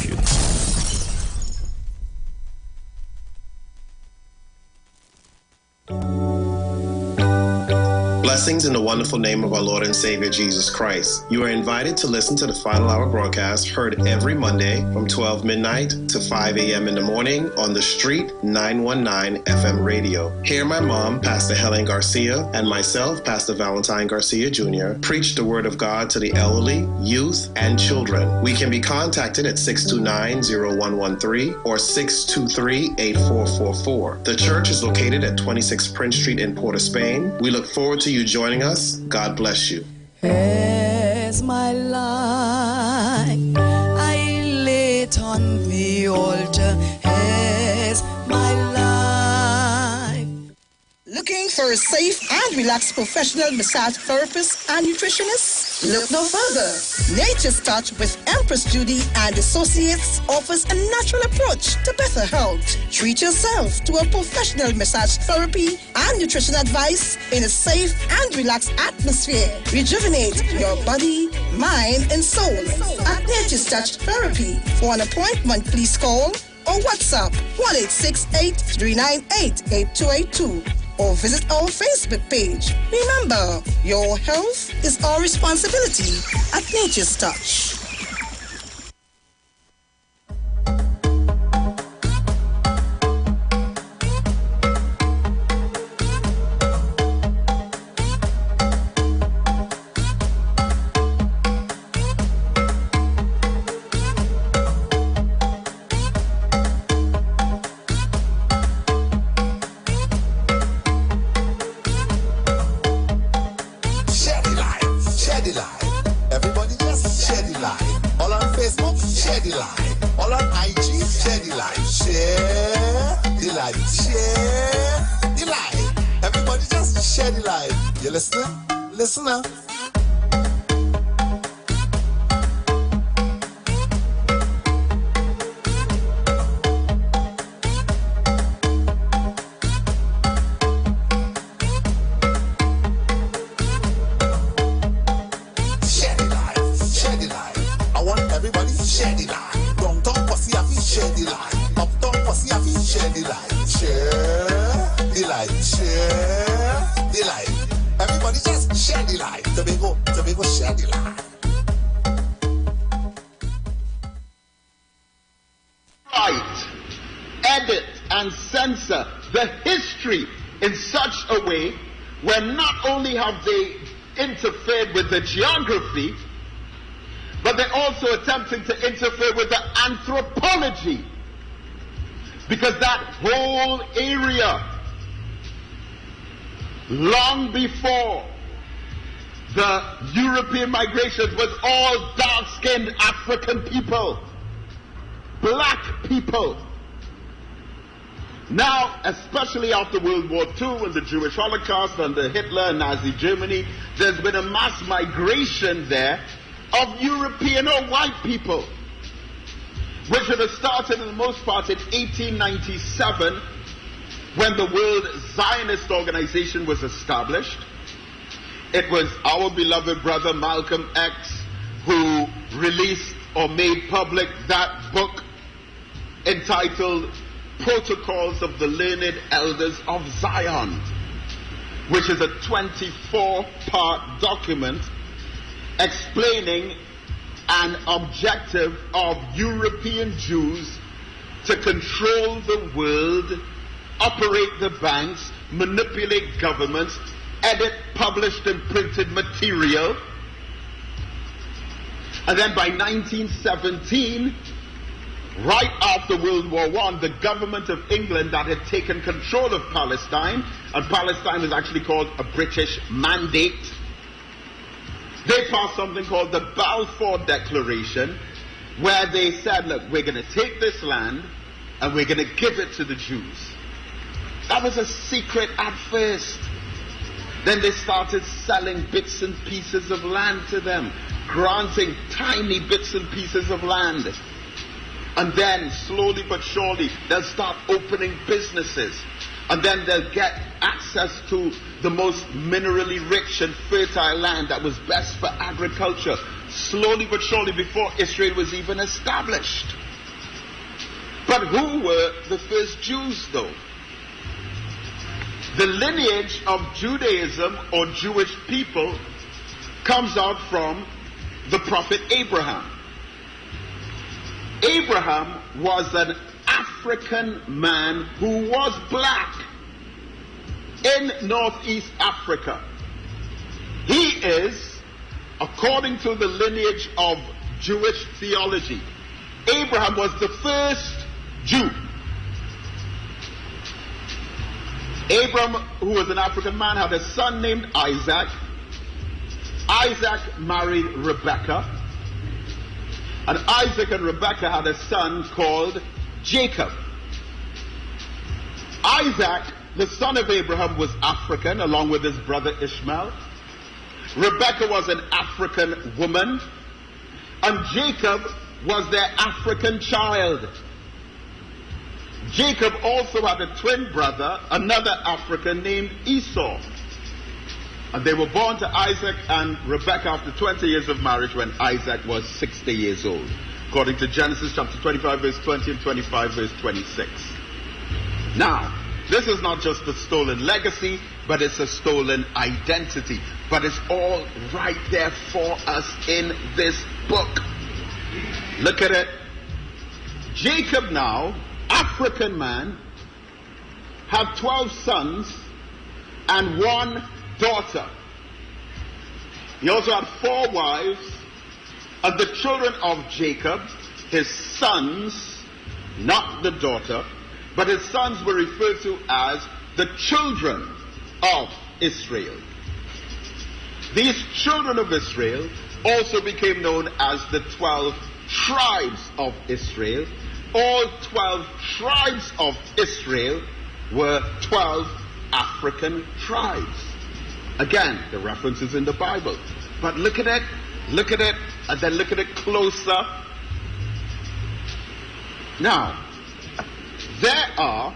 Blessings in the wonderful name of our Lord and Savior Jesus Christ. You are invited to listen to the Final Hour broadcast heard every Monday from 12 midnight to 5 a.m. in the morning on the Street 919 FM radio. Here my mom, Pastor Helen Garcia, and myself, Pastor Valentine Garcia Jr., preach the word of God to the elderly, youth, and children. We can be contacted at 629-0113 or 623-8444. The church is located at 26 Prince Street in Port of Spain. We look forward to you joining us. God bless you. As my life I lay it on the altar, as my life. Looking for a safe and relaxed professional massage therapist and nutritionist? Look no further. Nature's Touch with Empress Judy and Associates offers a natural approach to better health. Treat yourself to a professional massage therapy and nutrition advice in a safe and relaxed atmosphere. Rejuvenate your body, mind, and soul at Nature's Touch Therapy. For an appointment, please call or WhatsApp 1-868-398-8282. or visit our Facebook page. Remember, your health is our responsibility at Nature's Touch. Listen now. Tobago cellular. Write, edit, and censor the history in such a way where not only have they interfered with the geography, but they're also attempting to interfere with the anthropology. Because that whole area, long before the European migrations, was all dark-skinned African people, black people. Now, especially after World War II and the Jewish Holocaust under Hitler and Nazi Germany, there's been a mass migration there of European or white people, which should have started in the most part in 1897 when the World Zionist Organization was established. It was our beloved brother Malcolm X who released or made public that book entitled Protocols of the Learned Elders of Zion, which is a 24-part document explaining an objective of European Jews to control the world, operate the banks, manipulate governments, edit published and printed material. And then by 1917, right after World War I, the government of England that had taken control of Palestine, and Palestine was actually called a British mandate, they passed something called the Balfour Declaration, where they said, look, we're going to take this land and we're going to give it to the Jews. That was a secret at first. Then they started selling bits and pieces of land to them, granting tiny bits and pieces of land. And then, slowly but surely, they'll start opening businesses. And then they'll get access to the most minerally rich and fertile land that was best for agriculture. Slowly but surely, before Israel was even established. But who were the first Jews, though? The lineage of Judaism or Jewish people comes out from the prophet Abraham. Abraham was an African man who was black in Northeast Africa. He is, according to the lineage of Jewish theology, Abraham was the first Jew. Abraham, who was an African man, had a son named Isaac. Isaac married Rebekah. And Isaac and Rebekah had a son called Jacob. Isaac, the son of Abraham, was African, along with his brother Ishmael. Rebekah was an African woman. And Jacob was their African child. Jacob also had a twin brother, another African named Esau. And they were born to Isaac and Rebekah after 20 years of marriage when Isaac was 60 years old, according to Genesis chapter 25 verse 20 and 25 verse 26. Now, this is not just a stolen legacy, but it's a stolen identity. But it's all right there for us in this book. Look at it. Jacob now, African man, had 12 sons and 1 daughter. He also had 4 wives, and the children of Jacob, his sons, not the daughter, but his sons were referred to as the children of Israel. These children of Israel also became known as the 12 tribes of Israel. All 12 tribes of Israel were 12 African tribes. Again, the reference is in the Bible. But look at it, and then look at it closer. Now, there are,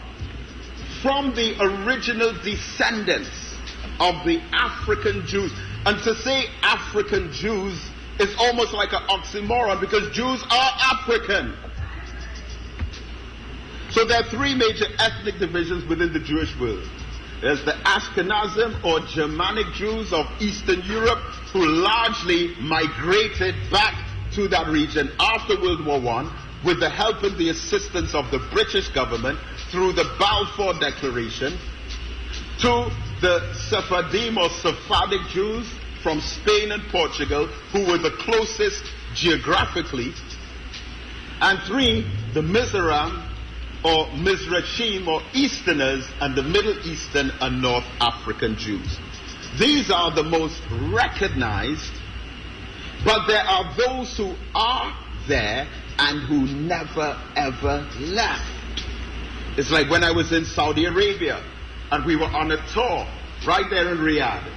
from the original descendants of the African Jews, and to say African Jews is almost like an oxymoron because Jews are African. So there are 3 major ethnic divisions within the Jewish world. There's the Ashkenazim or Germanic Jews of Eastern Europe who largely migrated back to that region after World War I with the help and the assistance of the British government through the Balfour Declaration, to the Sephardim or Sephardic Jews from Spain and Portugal who were the closest geographically, and 3, the Mizoram or Mizrachim or Easterners and the Middle Eastern and North African Jews. These are the most recognized, but there are those who are there and who never ever left. It's like when I was in Saudi Arabia and we were on a tour right there in Riyadh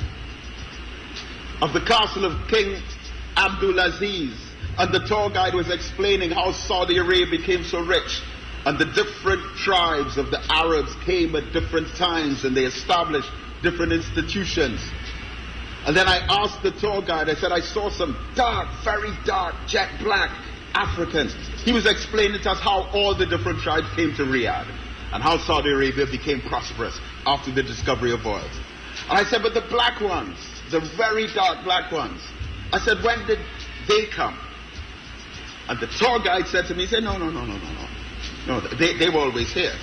of the castle of King Abdulaziz, and the tour guide was explaining how Saudi Arabia became so rich, and the different tribes of the Arabs came at different times and they established different institutions. And then I asked the tour guide, I said, I saw some dark, very dark, jet black Africans. He was explaining to us how all the different tribes came to Riyadh and how Saudi Arabia became prosperous after the discovery of oil. And I said, but the black ones, the very dark black ones, I said, when did they come? And the tour guide said to me, he said, no, they were always here.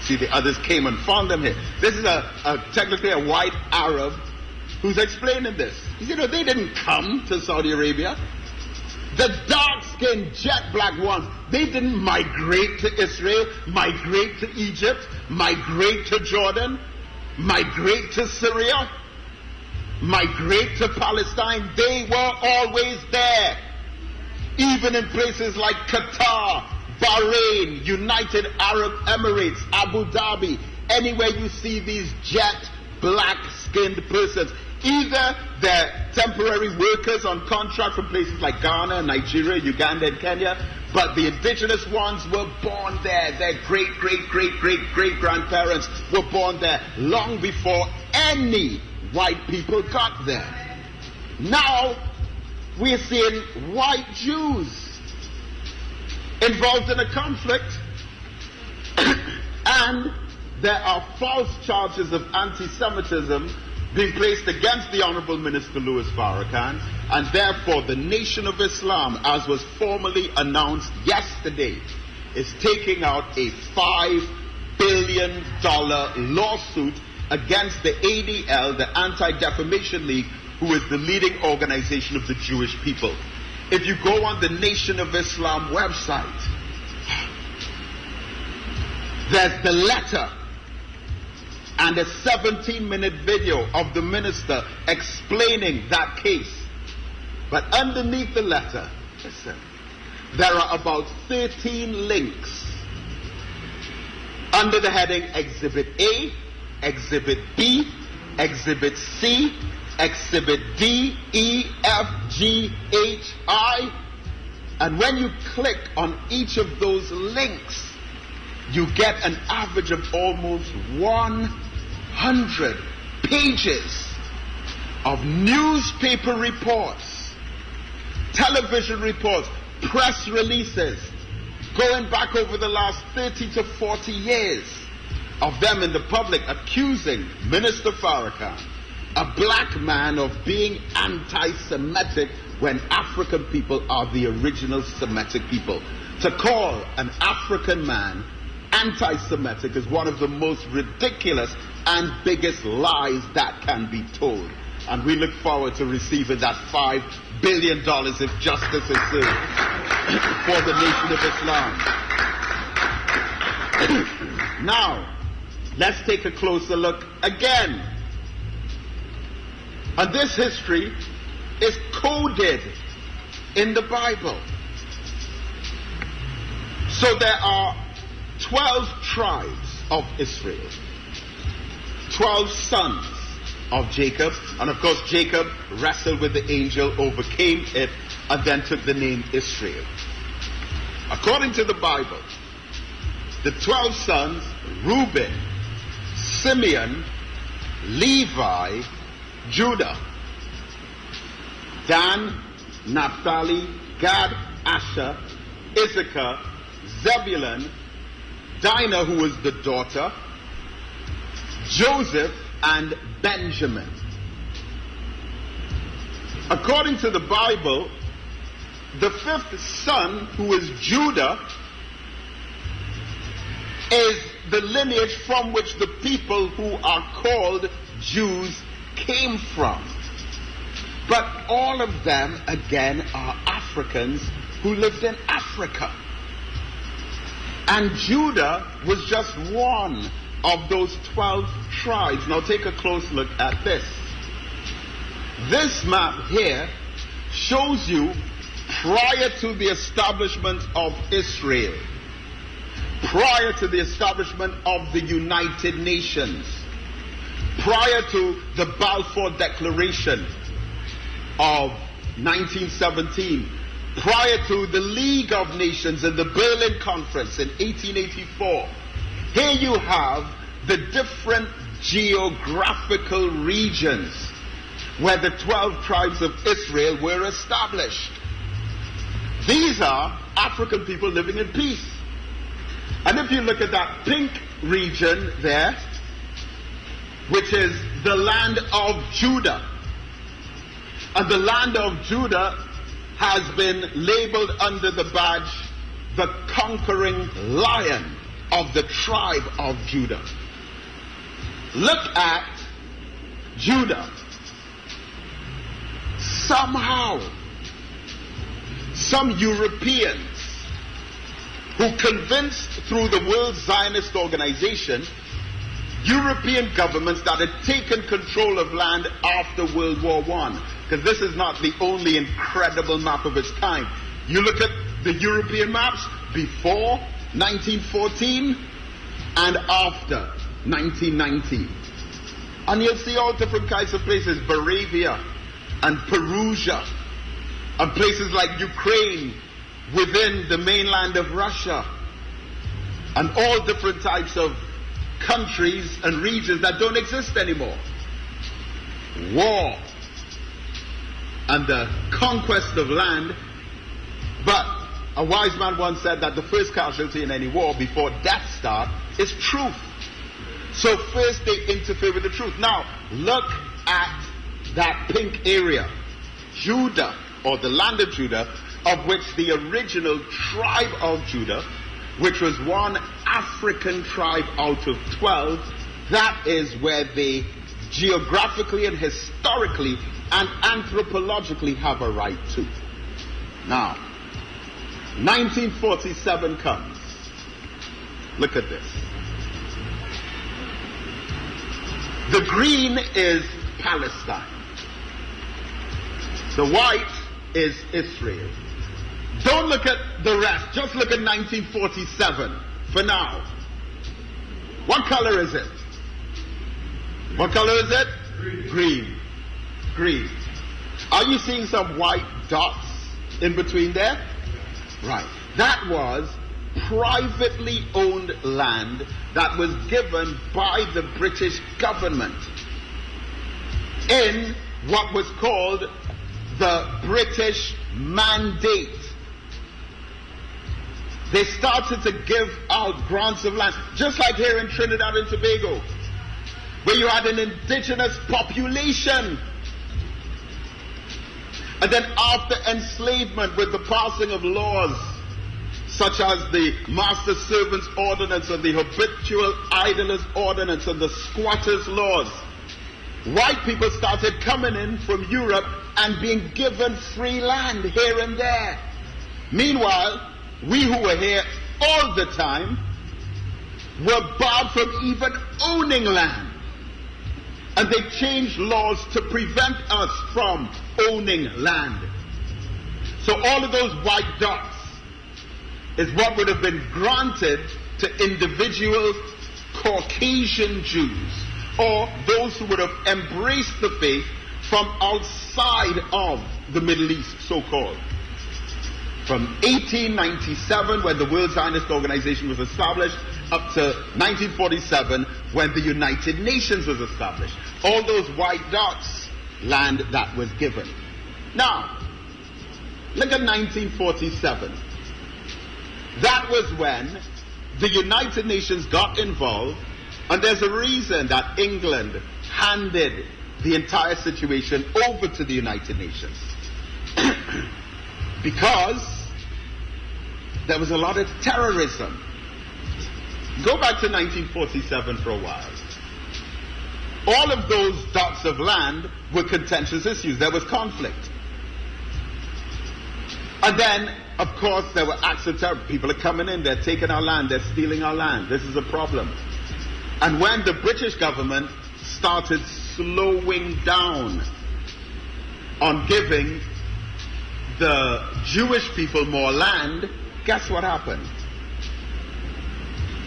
See, the others came and found them here. This is technically a white Arab who's explaining this. He said, no, they didn't come to Saudi Arabia. The dark-skinned, jet-black ones, they didn't migrate to Israel, migrate to Egypt, migrate to Jordan, migrate to Syria, migrate to Palestine. They were always there. Even in places like Qatar, Bahrain, United Arab Emirates, Abu Dhabi, anywhere you see these jet black-skinned persons, either they're temporary workers on contract from places like Ghana, Nigeria, Uganda, and Kenya, but the indigenous ones were born there. Their great-great-great-great-great-grandparents were born there long before any white people got there. Now, we're seeing white Jews involved in a conflict, and there are false charges of anti-Semitism being placed against the Honorable Minister Louis Farrakhan, and therefore the Nation of Islam, as was formally announced yesterday, is taking out a $5 billion lawsuit against the ADL, the Anti-Defamation League, who is the leading organization of the Jewish people. If you go on the Nation of Islam website, there's the letter and a 17-minute video of the minister explaining that case. But underneath the letter, listen, there are about 13 links under the heading Exhibit A, Exhibit B, Exhibit C, Exhibit D, E, F, G, H, I. And when you click on each of those links, you get an average of almost 100 pages of newspaper reports, television reports, press releases, going back over the last 30 to 40 years of them in the public accusing Minister Farrakhan, a black man, of being anti-Semitic when African people are the original Semitic people. To call an African man anti-Semitic is one of the most ridiculous and biggest lies that can be told. And we look forward to receiving that $5 billion if justice is served for the Nation of Islam. Now, let's take a closer look again. And this history is coded in the Bible. So there are 12 tribes of Israel, 12 sons of Jacob, and of course Jacob wrestled with the angel, overcame it, and then took the name Israel. According to the Bible, the 12 sons, Reuben, Simeon, Levi, Judah, Dan, Naphtali, Gad, Asher, Issachar, Zebulun, Dinah, who was the daughter, Joseph and Benjamin. According to the Bible, the fifth son, who is Judah, is the lineage from which the people who are called Jews came from. But all of them, again, are Africans who lived in Africa. And Judah was just one of those 12 tribes. Now take a close look at this. This map here shows you prior to the establishment of Israel, prior to the establishment of the United Nations, prior to the Balfour Declaration of 1917, prior to the League of Nations and the Berlin Conference in 1884. Here you have the different geographical regions where the 12 tribes of Israel were established. These are African people living in peace. And if you look at that pink region there, which is the land of Judah, and the land of Judah has been labeled under the badge, the conquering lion of the tribe of Judah. Look at Judah. Somehow, some Europeans who convinced through the World Zionist Organization, European governments that had taken control of land after World War I, because this is not the only incredible map of its kind. You look at the European maps before 1914 and after 1919, and you'll see all different kinds of places, Moravia and Perugia, and places like Ukraine within the mainland of Russia, and all different types of countries and regions that don't exist anymore. War and the conquest of land. But a wise man once said that the first casualty in any war before death start is truth. So first they interfere with the truth. Now look at that pink area, Judah, or the land of Judah, of which the original tribe of Judah, which was one African tribe out of 12, that is where they geographically and historically and anthropologically have a right to. Now, 1947 comes. Look at this. The green is Palestine. The white is Israel. Don't look at the rest. Just look at 1947 for now. What color is it? What color is it? Green. Green. Are you seeing some white dots in between there? Right. That was privately owned land that was given by the British government in what was called the British Mandate. They started to give out grants of land, just like here in Trinidad and Tobago, where you had an indigenous population. And then after enslavement, with the passing of laws such as the Master Servants Ordinance and the Habitual Idlers Ordinance and the Squatters Laws, white people started coming in from Europe and being given free land here and there. Meanwhile, we who were here all the time were barred from even owning land. And they changed laws to prevent us from owning land. So all of those white dots is what would have been granted to individual Caucasian Jews, or those who would have embraced the faith from outside of the Middle East, so-called. From 1897, when the World Zionist Organization was established, up to 1947, when the United Nations was established. All those white dots, land that was given. Now, look at 1947. That was when the United Nations got involved And there's a reason that England handed the entire situation over to the United Nations. Because there was a lot of terrorism. Go back to 1947 for a while. All of those dots of land were contentious issues. There was conflict. And then, of course, there were acts of terror. People are coming in, they're taking our land, they're stealing our land. This is a problem. And when the British government started slowing down on giving the Jewish people more land, guess what happened?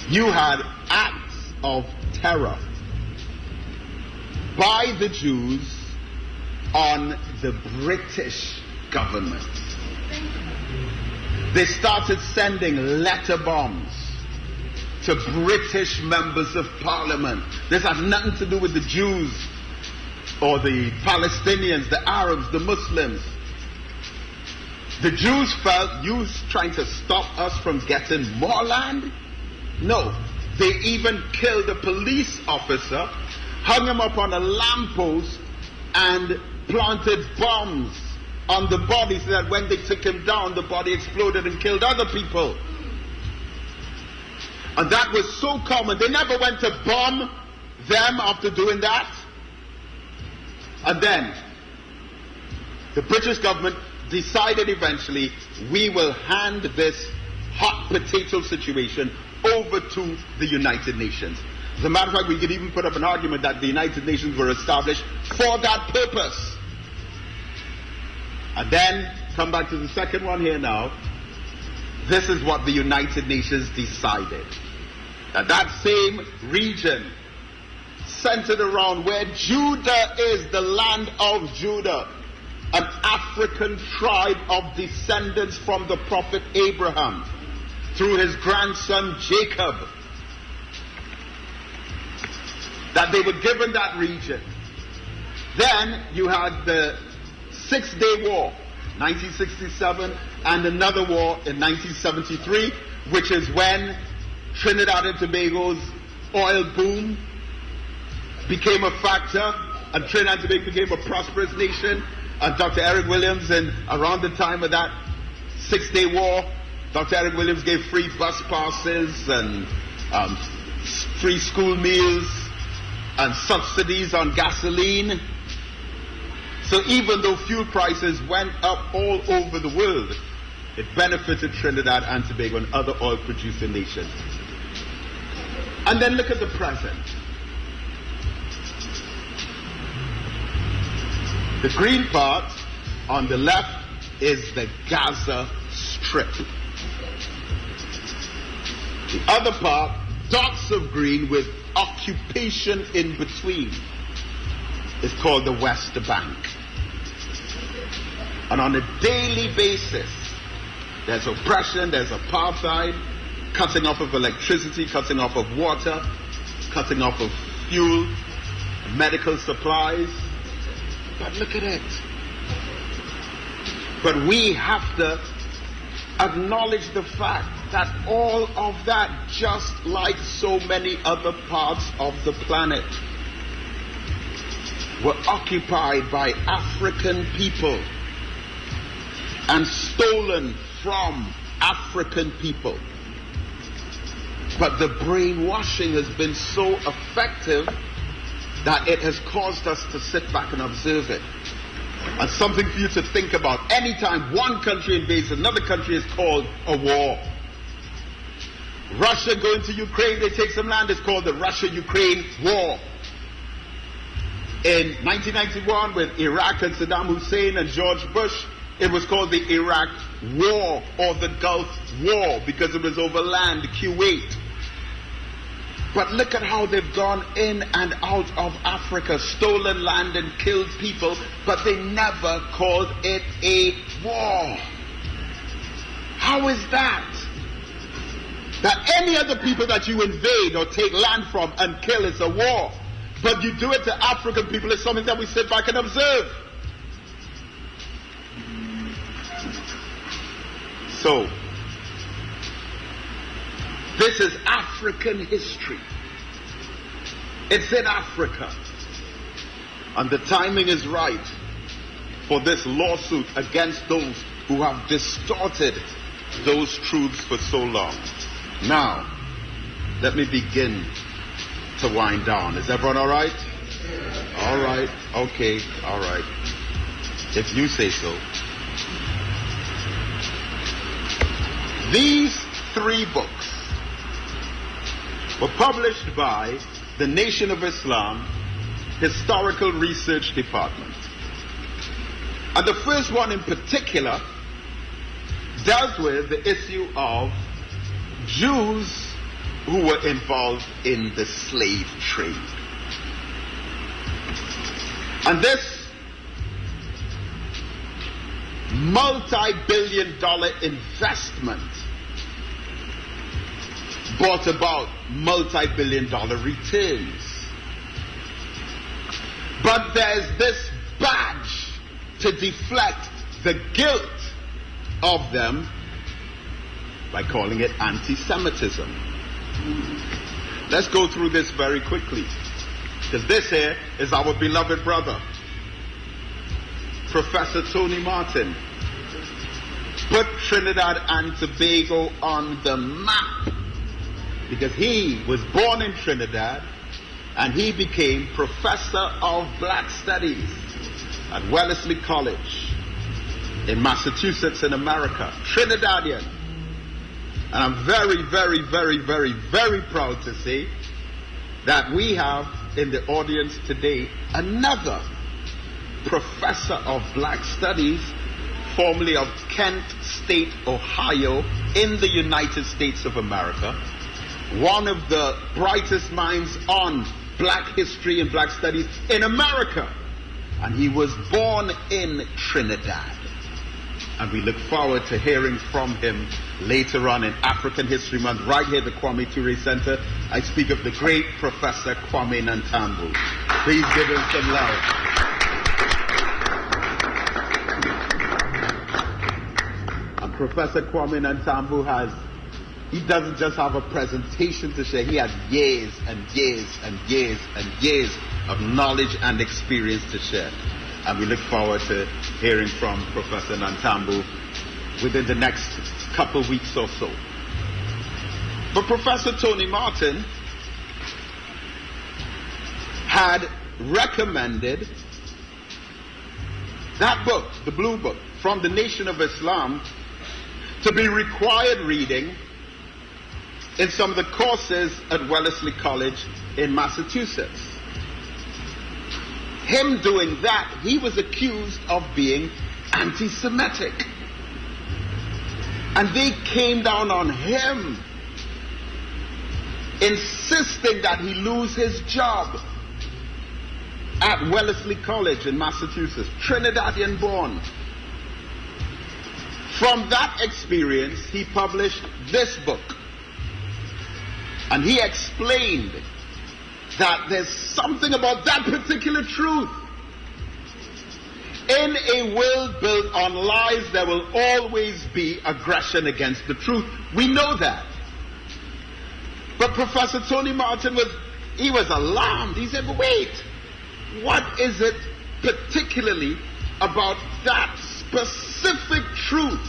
You had acts of terror by the Jews on the British government. They started sending letter bombs to British members of parliament. This had nothing to do with the Jews or the Palestinians, the Arabs, the Muslims. The Jews felt, you trying to stop us from getting more land? No. They even killed a police officer, hung him up on a lamppost, and planted bombs on the body so that when they took him down, the body exploded and killed other people. And that was so common. They never went to bomb them after doing that. And then the British government decided eventually, we will hand this hot potato situation over to the United Nations. As a matter of fact, we could even put up an argument that the United Nations were established for that purpose. And then, come back to the second one here now. This is what the United Nations decided. That same region centered around where Judah is, the land of Judah, an African tribe of descendants from the prophet Abraham through his grandson Jacob, that they were given that region. Then you had the 6-Day War, 1967, and another war in 1973, which is when Trinidad and Tobago's oil boom became a factor, and Trinidad and Tobago became a prosperous nation. And Dr. Eric Williams, and around the time of that 6-Day War, Dr. Eric Williams gave free bus passes and free school meals and subsidies on gasoline. So even though fuel prices went up all over the world, it benefited Trinidad and Tobago and other oil-producing nations. And then look at the present. The green part on the left is the Gaza Strip. The other part, dots of green with occupation in between, is called the West Bank. And on a daily basis, there's oppression, there's apartheid, cutting off of electricity, cutting off of water, cutting off of fuel, medical supplies. But look at it. But we have to acknowledge the fact that all of that, just like so many other parts of the planet, were occupied by African people and stolen from African people. But the brainwashing has been so effective that it has caused us to sit back and observe it. And something for you to think about. Anytime one country invades another country is called a war. Russia going to Ukraine, they take some land, it's called the Russia-Ukraine War. In 1991, with Iraq and Saddam Hussein and George Bush, it was called the Iraq War or the Gulf War because it was over land, Kuwait. But look at how they've gone in and out of Africa, stolen land and killed people, but they never called it a war. How is that? That any other people that you invade or take land from and kill is a war. But you do it to African people, it's something that we sit back and observe. So, this is African history. It's in Africa. And the timing is right for this lawsuit against those who have distorted those truths for so long. Now, let me begin to wind down. Is everyone all right? All right. Okay. All right. If you say so. These 3 books were published by the Nation of Islam Historical Research Department. And the first one in particular dealt with the issue of Jews who were involved in the slave trade. And this multi-billion-dollar investment brought about multi-billion-dollar returns. But there's this badge to deflect the guilt of them by calling it anti-Semitism. Let's go through this very quickly, because this here is our beloved brother, Professor Tony Martin. Put Trinidad and Tobago on the map, because he was born in Trinidad and he became Professor of Black Studies at Wellesley College in Massachusetts in America. Trinidadian. And I'm very, very, very, very, very proud to say that we have in the audience today another Professor of Black Studies, formerly of Kent State, Ohio, in the United States of America. One of the brightest minds on black history and black studies in America. And he was born in Trinidad. And we look forward to hearing from him later on in African History Month, right here at the Kwame Ture Center. I speak of the great Professor Kwame Nantambu. Please give him some love. And Professor Kwame Nantambu he doesn't just have a presentation to share, he has years and years and years and years of knowledge and experience to share. And we look forward to hearing from Professor Nantambu within the next couple weeks or so. But Professor Tony Martin had recommended that book, the Blue Book, from the Nation of Islam, to be required reading in some of the courses at Wellesley College in Massachusetts. Him doing that, he was accused of being anti-Semitic. And they came down on him, insisting that he lose his job at Wellesley College in Massachusetts, Trinidadian born. From that experience, he published this book. And he explained that there's something about that particular truth. In a world built on lies, there will always be aggression against the truth. We know that. But Professor Tony Martin was alarmed. He said, but wait, what is it particularly about that specific truth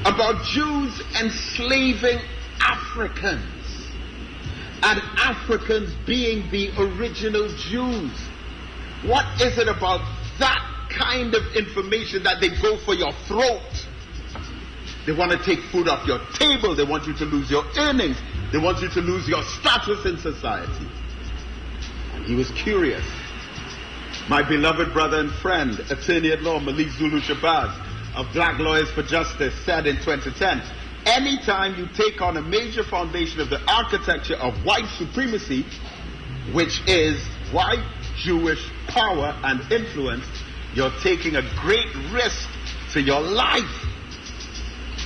about Jews enslaving Africans and Africans being the original Jews? What is it about that kind of information that they go for your throat? They want to take food off your table. They want you to lose your earnings. They want you to lose your status in society. And he was curious. My beloved brother and friend, attorney at law Malik Zulu Shabazz of Black Lawyers for Justice, said in 2010, anytime you take on a major foundation of the architecture of white supremacy, which is white Jewish power and influence, you're taking a great risk to your life,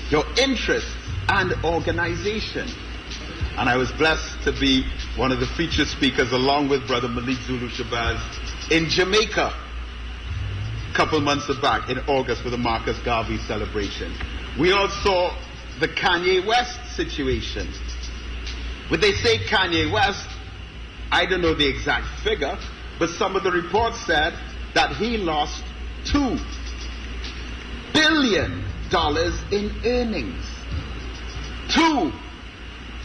your interests, and organization. And I was blessed to be one of the featured speakers along with Brother Malik Zulu Shabazz in Jamaica a couple months back in August for the Marcus Garvey celebration. We all saw the Kanye West situation. When they say Kanye West, I don't know the exact figure, but some of the reports said that he lost $2 billion in earnings. $2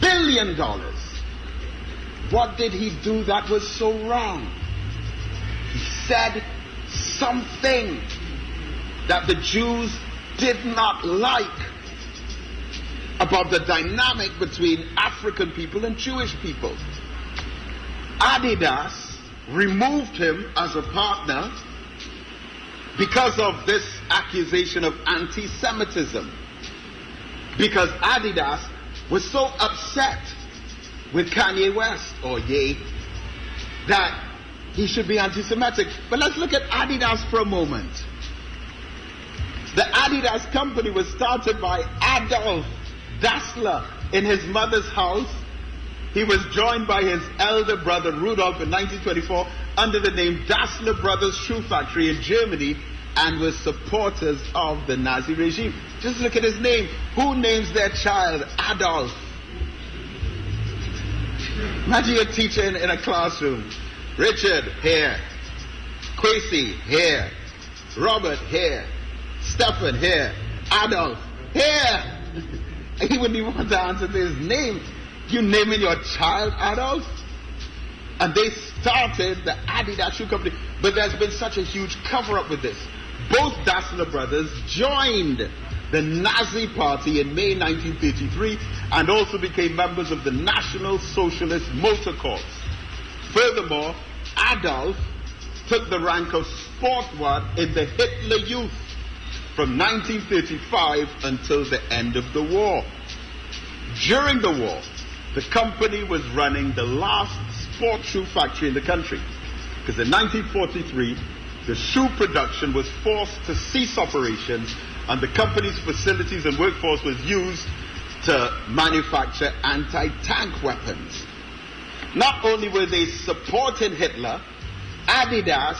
billion. What did he do that was so wrong? He said something that the Jews did not like about the dynamic between African people and Jewish people. Adidas removed him as a partner because of this accusation of anti-Semitism. Because Adidas was so upset with Kanye West, or Ye, that he should be anti-Semitic. But let's look at Adidas for a moment. The Adidas company was started by Adolf Dassler in his mother's house. He was joined by his elder brother Rudolf in 1924 under the name Dassler Brothers Shoe Factory in Germany, and was supporters of the Nazi regime. Just look at his name. Who names their child Adolf? Imagine a teacher in a classroom. Richard, here. Quasi, here. Robert, here. Stephen, here. Adolf, here. He wouldn't even want to answer to his name. You naming your child Adolf? And they started the Adidas shoe company. But there's been such a huge cover-up with this. Both Dassler brothers joined the Nazi Party in May 1933 and also became members of the National Socialist Motor Corps. Furthermore, Adolf took the rank of sportwart in the Hitler Youth from 1935 until the end of the war. During the war, the company was running the last sport shoe factory in the country, because in 1943 the shoe production was forced to cease operations and the company's facilities and workforce was used to manufacture anti-tank weapons. Not only were they supporting Hitler, Adidas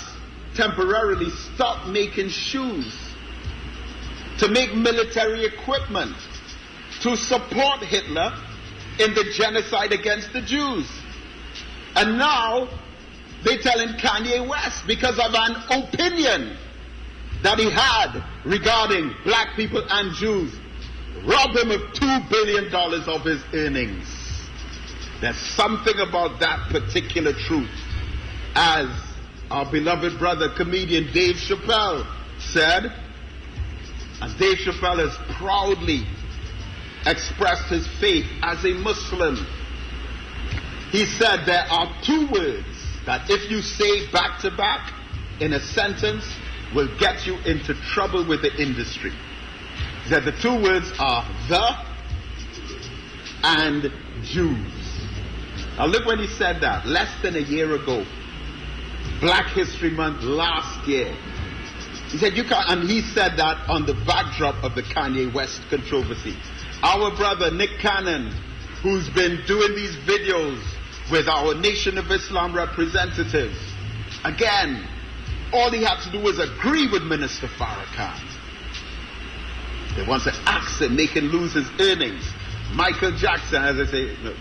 temporarily stopped making shoes to make military equipment to support Hitler in the genocide against the Jews. And now they're telling Kanye West, because of an opinion that he had regarding black people and Jews, rob him of $2 billion of his earnings. There's something about that particular truth. As our beloved brother, comedian Dave Chappelle said, as Dave Chappelle has proudly expressed his faith as a Muslim, he said there are two words that if you say back to back in a sentence will get you into trouble with the industry. He said the two words are the and Jews. Now look when he said that, less than a year ago, Black History Month last year. He said you can't, and he said that on the backdrop of the Kanye West controversy. Our brother Nick Cannon, who's been doing these videos with our Nation of Islam representatives, again, all he had to do was agree with Minister Farrakhan. They want to axe him, make him lose his earnings. Michael Jackson, as I say, look,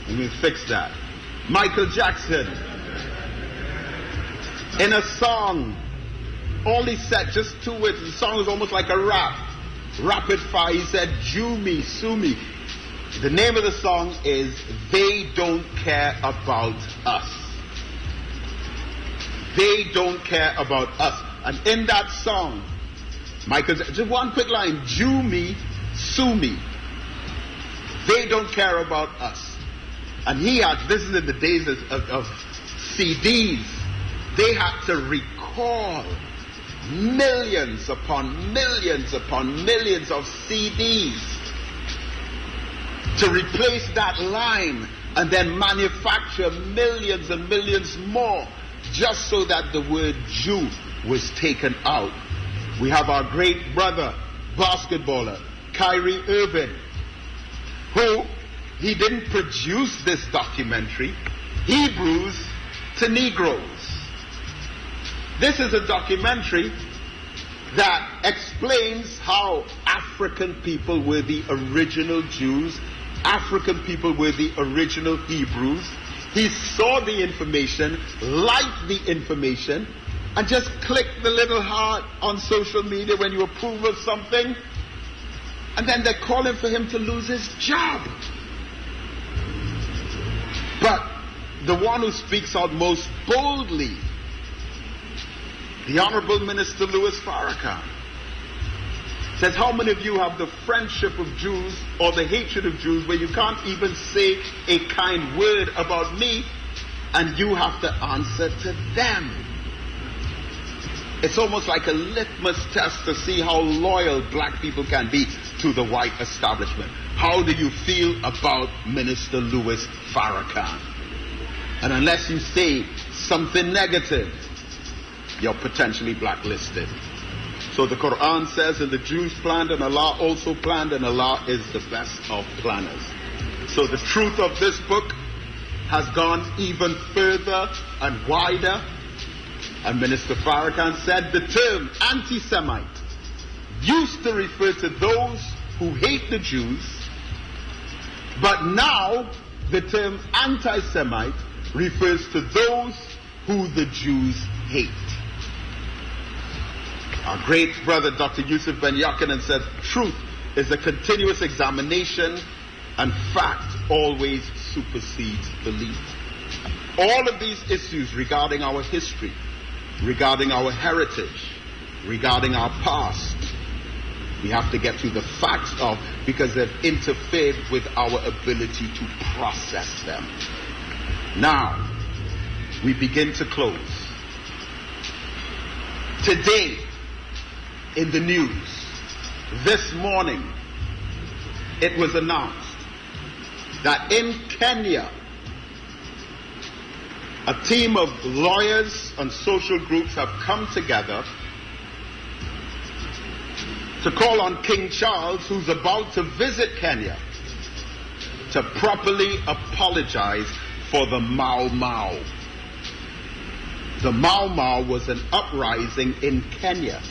let me fix that. Michael Jackson, in a song, all he said, just two words, the song was almost like a rap. Rapid fire, he said, Jew me, sue me. The name of the song is They Don't Care About Us. They Don't Care About Us. And in that song, Michael, just one quick line, Jew me, sue me. They don't care about us. And he had, this is in the days of CDs, they had to recall millions upon millions upon millions of CDs to replace that line and then manufacture millions and millions more just so that the word Jew was taken out. We have our great brother, basketballer, Kyrie Irving, who, he didn't produce this documentary, Hebrews to Negroes. This is a documentary that explains how African people were the original Jews, African people were the original Hebrews. He saw the information, liked the information, and just clicked the little heart on social media when you approve of something, and then they're calling for him to lose his job. But the one who speaks out most boldly, the Honorable Minister Louis Farrakhan, says, how many of you have the friendship of Jews or the hatred of Jews where you can't even say a kind word about me and you have to answer to them? It's almost like a litmus test to see how loyal black people can be to the white establishment. How do you feel about Minister Louis Farrakhan? And unless you say something negative, you're potentially blacklisted. So the Quran says, and the Jews planned and Allah also planned, and Allah is the best of planners. So the truth of this book has gone even further and wider. And Minister Farrakhan said the term anti-Semite used to refer to those who hate the Jews, but now the term anti-Semite refers to those who the Jews hate. Our great brother Dr. Yusuf Ben Yakinen said, truth is a continuous examination and fact always supersedes belief. All of these issues regarding our history, regarding our heritage, regarding our past, we have to get to the facts of, because they've interfered with our ability to process them. Now, we begin to close. Today, in the news, this morning, it was announced that in Kenya, a team of lawyers and social groups have come together to call on King Charles, who's about to visit Kenya, to properly apologize for the Mau Mau. The Mau Mau was an uprising in Kenya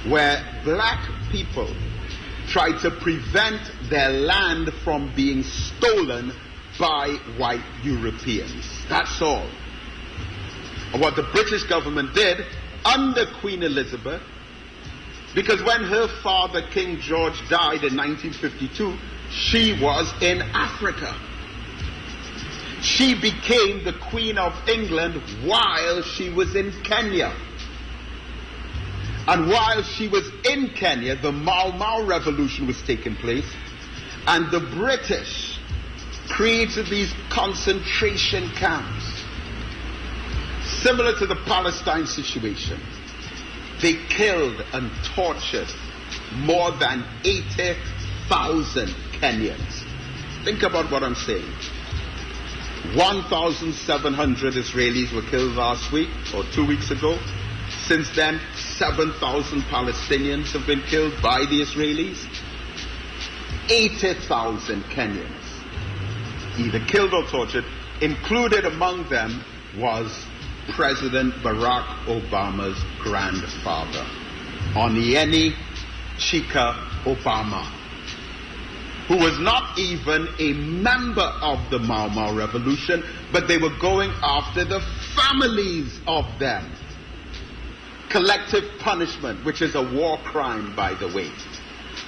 where black people tried to prevent their land from being stolen by white Europeans. That's all. And what the British government did under Queen Elizabeth, because when her father King George died in 1952, she was in Africa. She became the Queen of England while she was in Kenya. And while she was in Kenya, the Mau Mau revolution was taking place, and the British created these concentration camps, similar to the Palestine situation. They killed and tortured more than 80,000 Kenyans. Think about what I'm saying. 1,700 Israelis were killed last week or 2 weeks ago. Since then, 7,000 Palestinians have been killed by the Israelis. 80,000 Kenyans either killed or tortured. Included among them was President Barack Obama's grandfather, Onieni Chika Obama, who was not even a member of the Mau Mau revolution, but they were going after the families of them. Collective punishment, which is a war crime, by the way.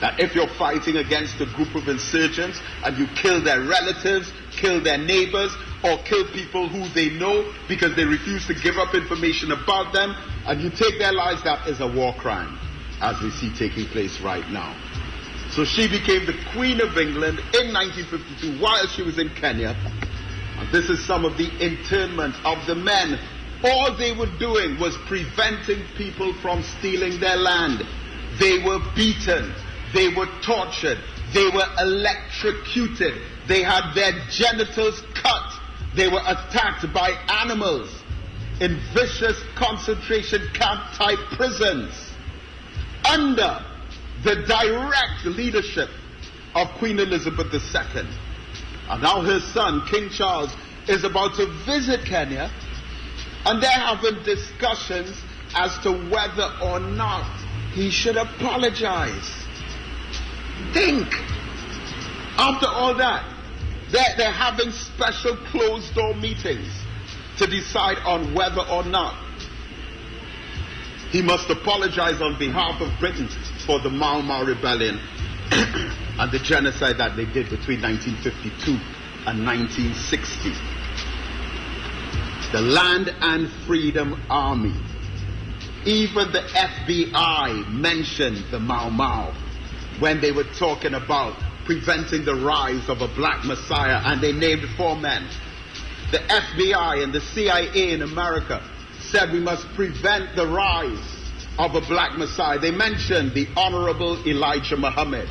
That if you're fighting against a group of insurgents and you kill their relatives, kill their neighbors, or kill people who they know because they refuse to give up information about them, and you take their lives, that is a war crime, as we see taking place right now. So she became the Queen of England in 1952 while she was in Kenya. And this is some of the internment of the men. All they were doing was preventing people from stealing their land. They were beaten. They were tortured. They were electrocuted. They had their genitals cut. They were attacked by animals in vicious concentration camp type prisons under the direct leadership of Queen Elizabeth II. And now her son, King Charles, is about to visit Kenya, and they're having discussions as to whether or not he should apologize. Think, after all that, They're having special closed-door meetings to decide on whether or not he must apologize on behalf of Britain for the Mau Mau rebellion and the genocide that they did between 1952 and 1960. The Land and Freedom Army, even the FBI mentioned the Mau Mau when they were talking about preventing the rise of a black messiah, and they named 4 men. The FBI and the CIA in America said we must prevent the rise of a black messiah. They mentioned the Honorable Elijah Muhammad,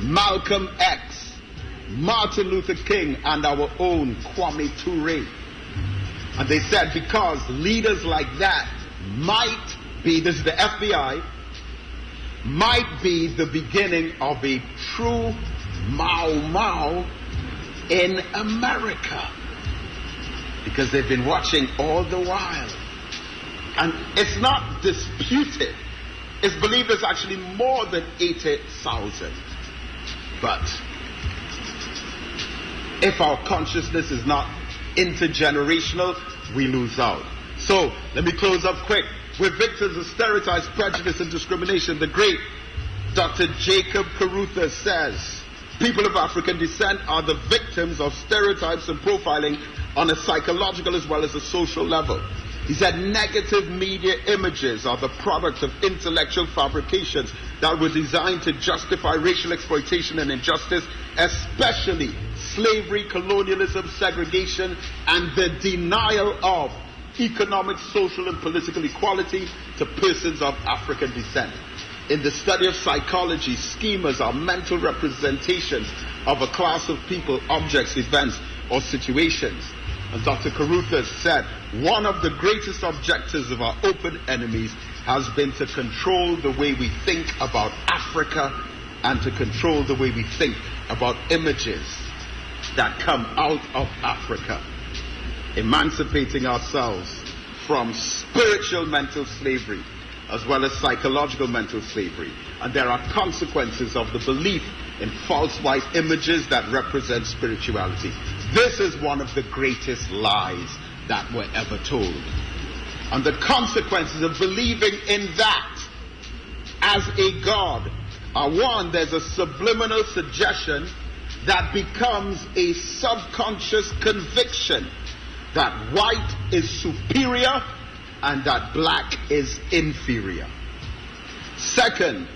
Malcolm X, Martin Luther King, and our own Kwame Ture. And they said because leaders like that might be, this is the FBI, might be the beginning of a true Mau Mau in America. Because they've been watching all the while. And it's not disputed. It's believed there's actually more than 80,000. But if our consciousness is not intergenerational, we lose out. So, let me close up quick. We're victims of stereotypes, prejudice, and discrimination. The great Dr. Jacob Carruthers says, people of African descent are the victims of stereotypes and profiling on a psychological as well as a social level. He said negative media images are the product of intellectual fabrications that were designed to justify racial exploitation and injustice, especially slavery, colonialism, segregation, and the denial of economic, social, and political equality to persons of African descent. In the study of psychology, schemas are mental representations of a class of people, objects, events, or situations. And Dr. Carruthers said, one of the greatest objectives of our open enemies has been to control the way we think about Africa and to control the way we think about images that come out of Africa, emancipating ourselves from spiritual mental slavery as well as psychological mental slavery. And there are consequences of the belief in false white images that represent spirituality. This is one of the greatest lies that were ever told. And the consequences of believing in that as a God are, one, there's a subliminal suggestion that becomes a subconscious conviction that white is superior and that black is inferior. Second,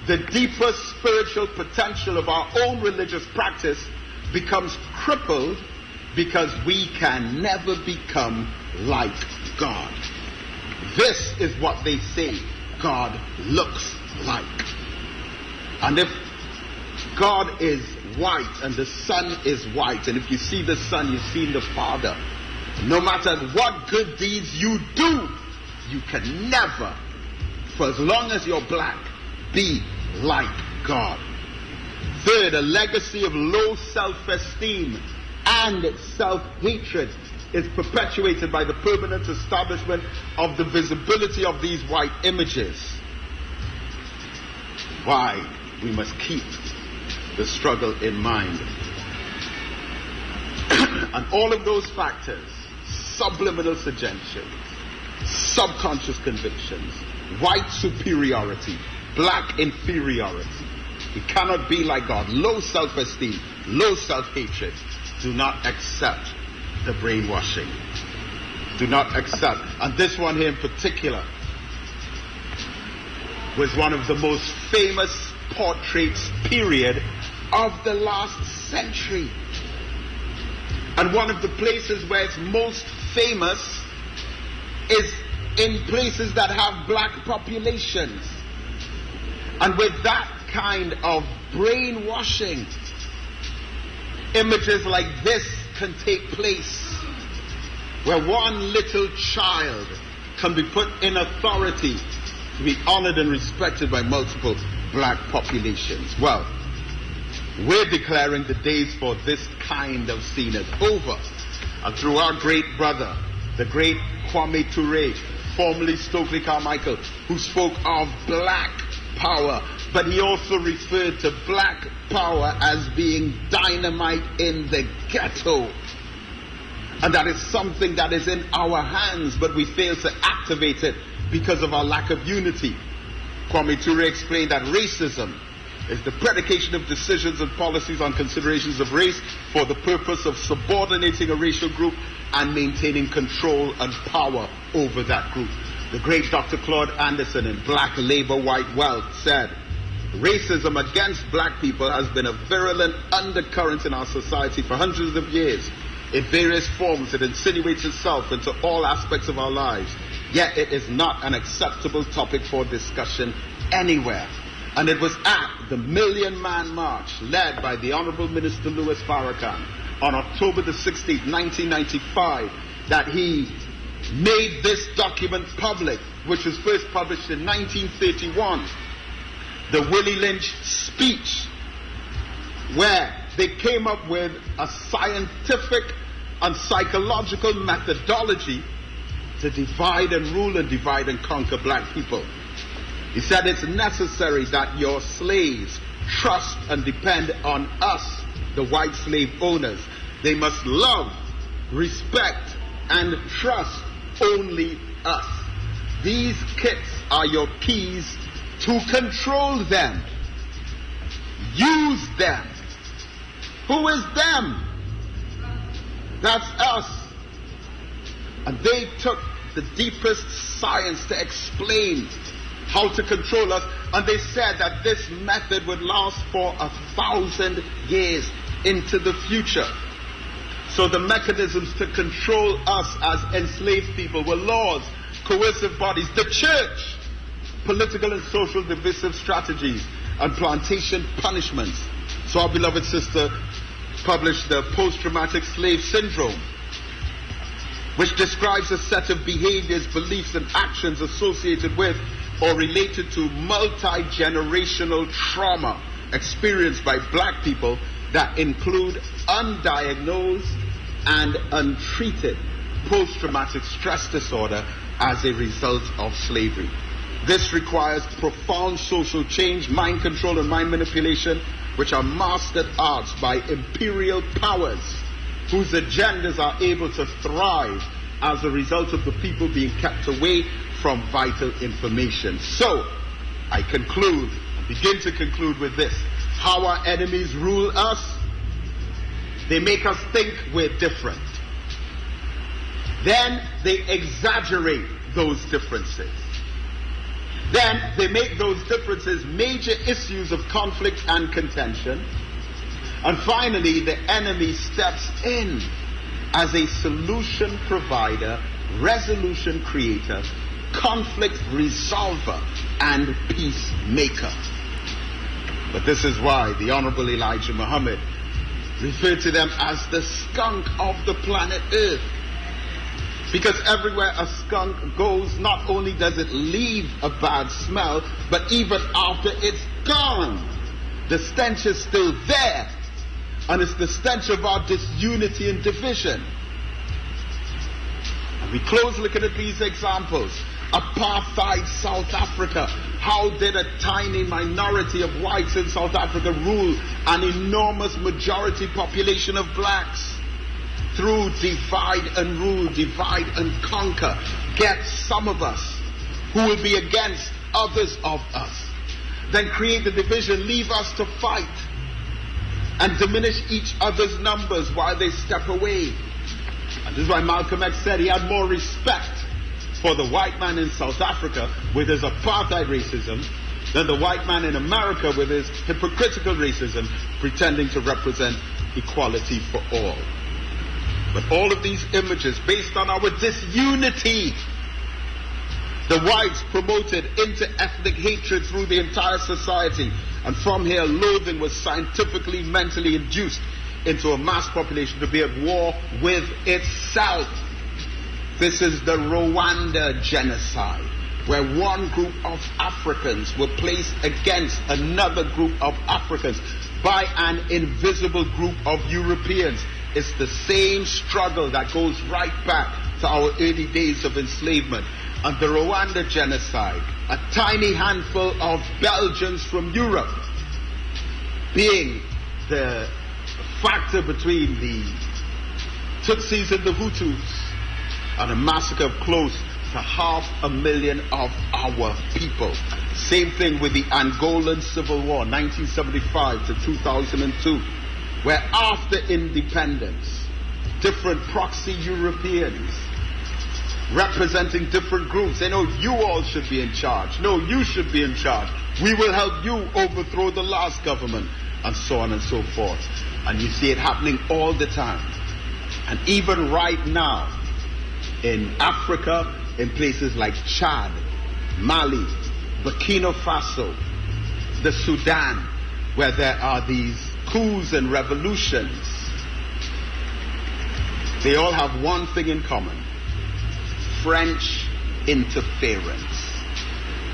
the deeper spiritual potential of our own religious practice becomes crippled because we can never become like God. This is what they say God looks like. And if God is white and the sun is white, and if you see the sun, you've seen the Father, no matter what good deeds you do, you can never, for as long as you're black, be like God. Third, a legacy of low self-esteem and self-hatred is perpetuated by the permanent establishment of the visibility of these white images. Why? We must keep the struggle in mind. And all of those factors, subliminal suggestions, subconscious convictions, white superiority, black inferiority. We cannot be like God. Low self-esteem, low self-hatred. Do not accept the brainwashing. Do not accept. And this one here in particular was one of the most famous portraits, period, of the last century. And one of the places where it's most famous is in places that have black populations. And with that kind of brainwashing, images like this can take place where one little child can be put in authority to be honored and respected by multiple black populations. Well, we're declaring the days for this kind of scene is over. And through our great brother, the great Kwame Ture, formerly Stokely Carmichael, who spoke of black power, but he also referred to black power as being dynamite in the ghetto. And that is something that is in our hands, but we fail to activate it because of our lack of unity. Kwame Ture explained that racism is the predication of decisions and policies on considerations of race for the purpose of subordinating a racial group and maintaining control and power over that group. The great Dr. Claude Anderson in Black Labor, White Wealth said, racism against black people has been a virulent undercurrent in our society for hundreds of years. In various forms, it insinuates itself into all aspects of our lives. Yet it is not an acceptable topic for discussion anywhere. And it was at the Million Man March led by the Honorable Minister Louis Farrakhan on October the 16th, 1995, that he made this document public, which was first published in 1931, the Willie Lynch speech, where they came up with a scientific and psychological methodology to divide and rule and divide and conquer black people. He said it's necessary that your slaves trust and depend on us, the white slave owners. They must love, respect, and trust only us. These kits are your keys to control them. Use them. Who is them? That's us. And they took the deepest science to explain how to control us, and they said that this method would last for 1,000 years into the future. So the mechanisms to control us as enslaved people were laws, coercive bodies, the church, political and social divisive strategies, and plantation punishments. So our beloved sister published the Post-Traumatic Slave Syndrome, which describes a set of behaviors, beliefs, and actions associated with or related to multi-generational trauma experienced by black people that include undiagnosed and untreated post-traumatic stress disorder as a result of slavery. This requires profound social change, mind control, and mind manipulation, which are mastered arts by imperial powers whose agendas are able to thrive as a result of the people being kept away from vital information. So, I begin to conclude with this. How our enemies rule us, they make us think we're different. Then they exaggerate those differences. Then they make those differences major issues of conflict and contention. And finally, the enemy steps in as a solution provider, resolution creator, conflict resolver, and peacemaker. But this is why the Honorable Elijah Muhammad referred to them as the skunk of the planet Earth. Because everywhere a skunk goes, not only does it leave a bad smell, but even after it's gone, the stench is still there. And it's the stench of our disunity and division. And we close looking at these examples. Apartheid South Africa. How did a tiny minority of whites in South Africa rule an enormous majority population of blacks? Through divide and rule, divide and conquer, get some of us who will be against others of us. Then create the division, leave us to fight and diminish each other's numbers while they step away. And this is why Malcolm X said he had more respect for the white man in South Africa with his apartheid racism than the white man in America with his hypocritical racism pretending to represent equality for all. But all of these images based on our disunity, the whites promoted inter-ethnic hatred through the entire society, and from here loathing was scientifically, mentally induced into a mass population to be at war with itself. This is the Rwanda genocide, where one group of Africans were placed against another group of Africans by an invisible group of Europeans. It's the same struggle that goes right back to our early days of enslavement. and the Rwanda genocide, a tiny handful of Belgians from Europe being the factor between the Tutsis and the Hutus, and a massacre of close to 500,000 of our people. Same thing with the Angolan Civil War, 1975 to 2002, where after independence, different proxy Europeans representing different groups, they know you all should be in charge. No, you should be in charge. We will help you overthrow the last government, and so on and so forth. And you see it happening all the time. And even right now, in Africa, in places like Chad, Mali, Burkina Faso, the Sudan, where there are these coups and revolutions, they all have one thing in common: French interference,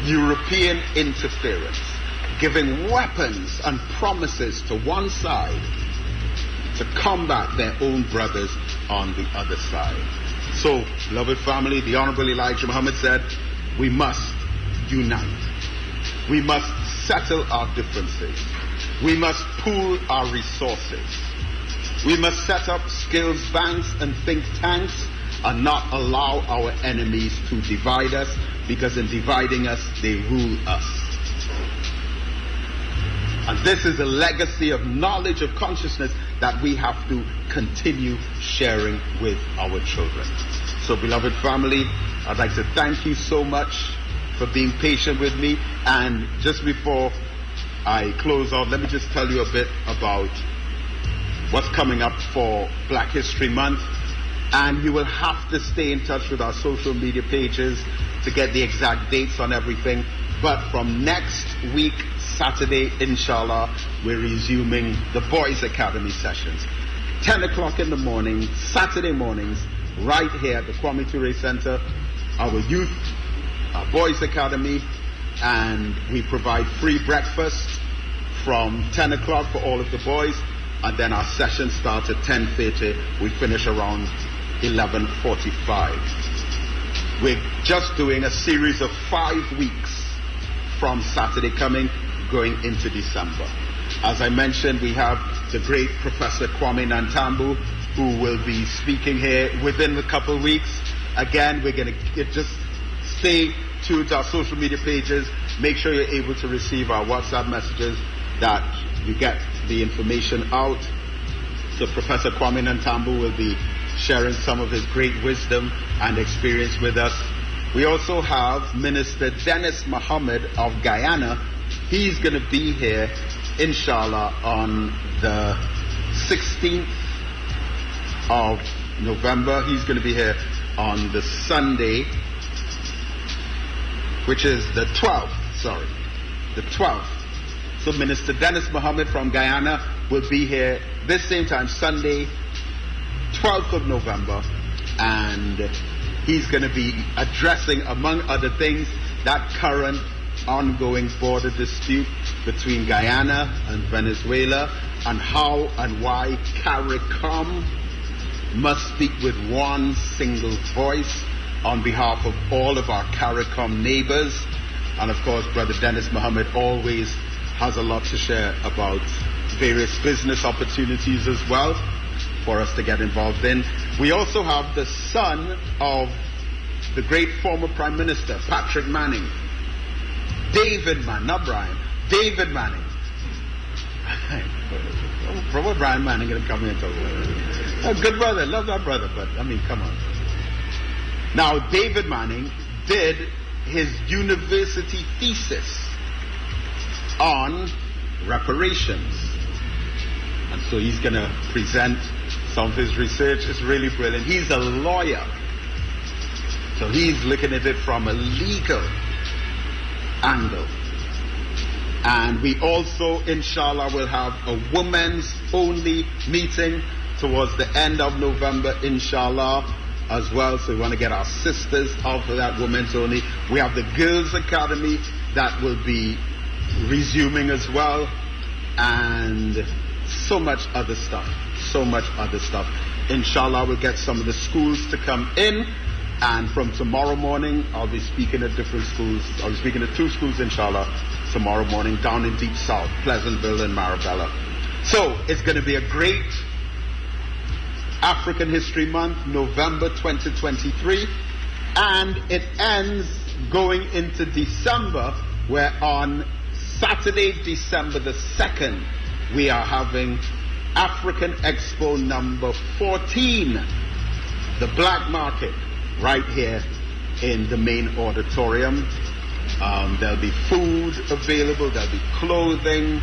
European interference, giving weapons and promises to one side to combat their own brothers on the other side. So, beloved family, the Honorable Elijah Muhammad said, we must unite. We must settle our differences. We must pool our resources. We must set up skills banks and think tanks and not allow our enemies to divide us, because in dividing us, they rule us. And this is a legacy of knowledge, of consciousness that we have to continue sharing with our children. So, beloved family, I'd like to thank you so much for being patient with me. And just before I close out, let me just tell you a bit about what's coming up for Black History Month. And you will have to stay in touch with our social media pages to get the exact dates on everything. But from next week, Saturday, inshallah, we're resuming the Boys Academy sessions. 10 o'clock in the morning, Saturday mornings, right here at the Kwame Ture Center, our youth, our Boys Academy, and we provide free breakfast from 10 o'clock for all of the boys, and then our session starts at 10:30. We finish around 11:45. We're just doing a series of 5 weeks from Saturday coming, going into December. As I mentioned, we have the great Professor Kwame Nantambu, who will be speaking here within a couple of weeks. Again, we're going to just stay tuned to our social media pages. Make sure you're able to receive our WhatsApp messages, that you get the information out. So Professor Kwame Nantambu will be sharing some of his great wisdom and experience with us. We also have Minister Dennis Muhammad of Guyana. He's going to be here, inshallah, on the 16th of November. He's going to be here on the Sunday, which is the 12th, the 12th. So Minister Dennis Muhammad from Guyana will be here this same time, Sunday, 12th of November, and he's going to be addressing, among other things, that current ongoing border dispute between Guyana and Venezuela, and how and why CARICOM must speak with one single voice on behalf of all of our CARICOM neighbors. And of course, Brother Dennis Muhammad always has a lot to share about various business opportunities as well for us to get involved in. We also have the son of the great former Prime Minister, Patrick Manning. David Manning, not Brian. David Manning. Brother Brian Manning going to come here and talk about it. A good brother, love that brother, but I mean, come on. Now, David Manning did his university thesis on reparations. And so he's going to present some of his research. It's really brilliant. He's a lawyer. So he's looking at it from a legal angle. And we also, inshallah, will have a women's only meeting towards the end of November, inshallah, as well. So we want to get our sisters out for that women's only. We have the Girls Academy that will be resuming as well. And so much other stuff. So much other stuff. Inshallah, we'll get some of the schools to come in And from tomorrow morning, I'll be speaking at different schools. I'll be speaking at 2 schools, inshallah, tomorrow morning, down in Deep South, Pleasantville and Marabella. So, it's going to be a great African History Month, November 2023. And it ends going into December, where on Saturday, December the 2nd, we are having African Expo number 14, the Black Market, right here in the main auditorium. There'll be food available, there'll be clothing,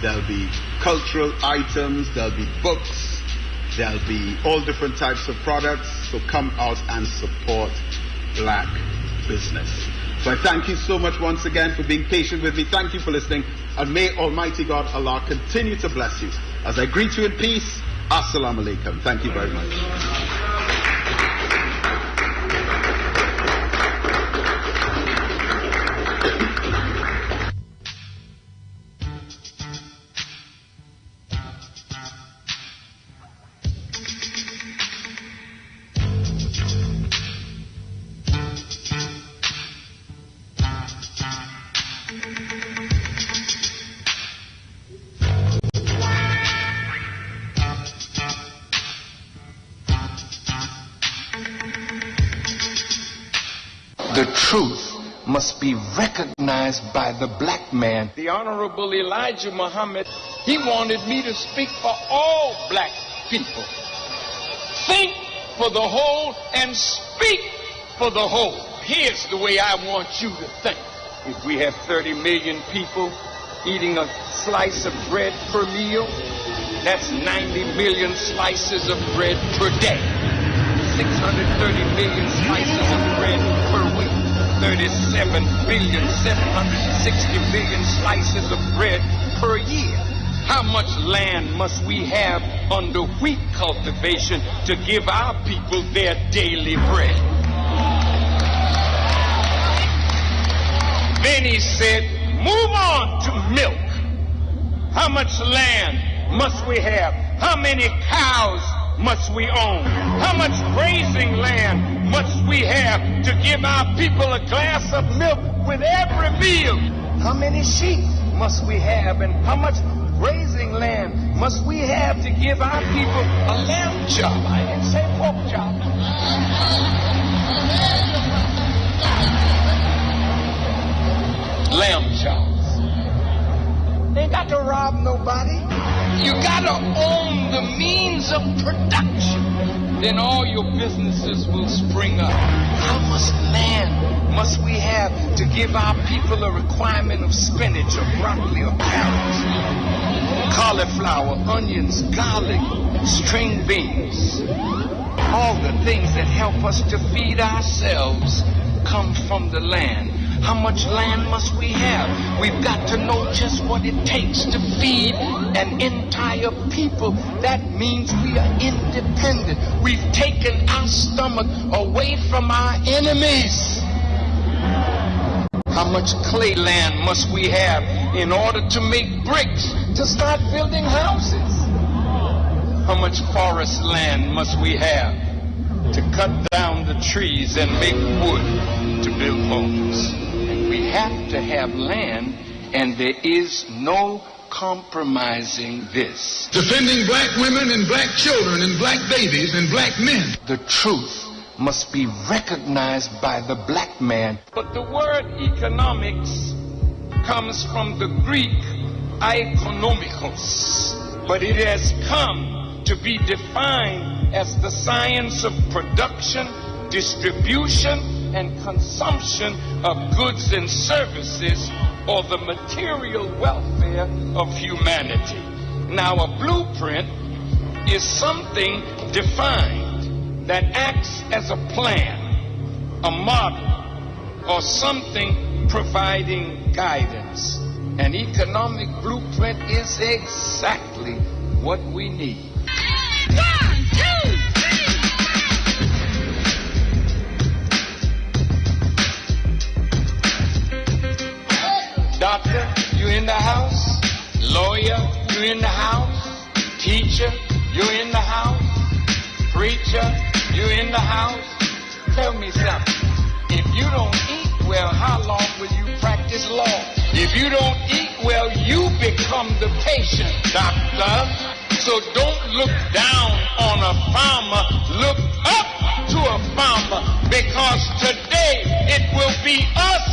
there'll be cultural items, there'll be books, there'll be all different types of products. So come out and support black business. So I thank you so much once again for being patient with me. Thank you for listening. And may Almighty God, Allah, continue to bless you. As I greet you in peace, Assalamu alaikum. Thank you very much. The truth must be recognized by the black man. The Honorable Elijah Muhammad, he wanted me to speak for all black people. Think for the whole and speak for the whole. Here's the way I want you to think. If we have 30 million people eating a slice of bread per meal, that's 90 million slices of bread per day. 630 million slices of bread per week. 37,760,000,000 slices of bread per year. How much land must we have under wheat cultivation to give our people their daily bread? Then he said, move on to milk. How much land must we have? How many cows must we own? How much grazing land must we have to give our people a glass of milk with every meal? How many sheep must we have, and how much grazing land must we have to give our people a lamb chop? I didn't say pork chop. Lamb chops. They ain't got to rob nobody. You gotta own the means of production. Then all your businesses will spring up. How much land must we have to give our people a requirement of spinach or broccoli or carrots, cauliflower, onions, garlic, string beans? All the things that help us to feed ourselves come from the land. How much land must we have? We've got to know just what it takes to feed an entire people. That means we are independent. We've taken our stomach away from our enemies. How much clay land must we have in order to make bricks, to start building houses? How much forest land must we have to cut down the trees and make wood to build homes? We have to have land, and there is no compromising this. Defending black women and black children and black babies and black men. The truth must be recognized by the black man. But the word economics comes from the Greek eikonomikos, but it has come to be defined as the science of production, distribution, and consumption of goods and services, or the material welfare of humanity. Now, a blueprint is something defined that acts as a plan, a model, or something providing guidance. An economic blueprint is exactly what we need. 1, 2, 3. Doctor, you in the house? Lawyer, you in the house? Teacher, you in the house? Preacher, you in the house? Tell me something. If you don't eat well, how long will you practice law? If you don't eat well, you become the patient, doctor. So don't look down on a farmer. Look up to a farmer, because today it will be us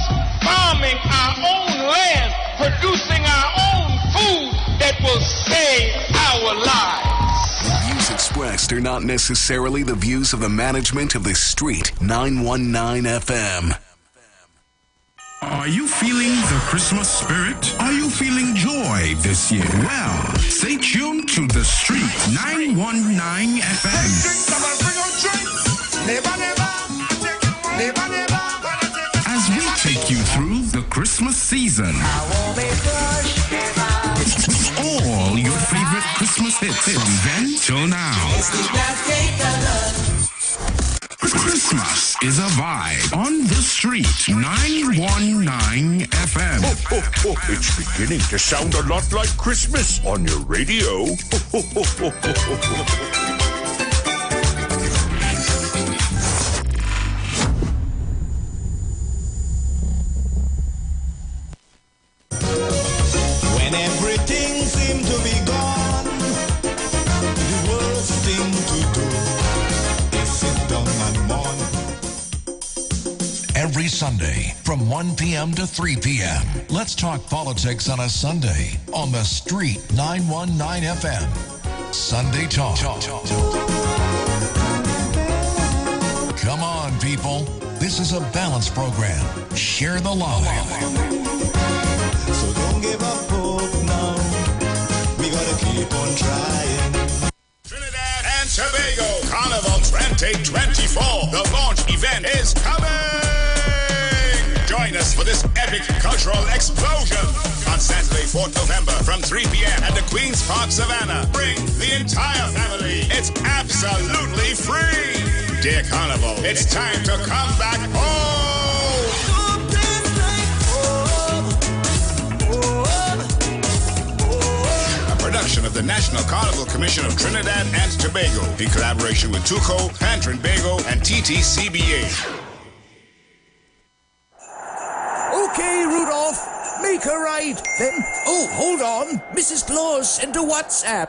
farming our own land, producing our own food that will save our lives. The views expressed are not necessarily the views of the management of the Street 919 FM. Are you feeling the Christmas spirit? Are you feeling joy this year? Well, stay tuned to the Street 919 FM. As we take you through the Christmas season. All your favorite Christmas hits from then till now. Christmas is a vibe on the Street 919 FM. It's beginning to sound a lot like Christmas on your radio. When everything seemed to be gone, the worst thing to do is sit down and mourn. Every Sunday from 1 p.m. to 3 p.m. Let's talk politics on a Sunday on the Street 919 FM. Sunday Talk. Come on, people. This is a balanced program. Share the love. So don't give up hope now. We gotta keep on trying. Trinidad and Tobago Carnival 2024. The launch event is coming. Join us for this epic cultural explosion on Saturday, 4th November from 3 p.m. at the Queen's Park Savannah. Bring the entire family. It's absolutely free. Dear Carnival, it's time to come back home. A production of the National Carnival Commission of Trinidad and Tobago in collaboration with TUCO, Pan Trinbago, and TTCBA. Okay, Rudolph, make her right. Then, hold on. Mrs. Claus sent a WhatsApp.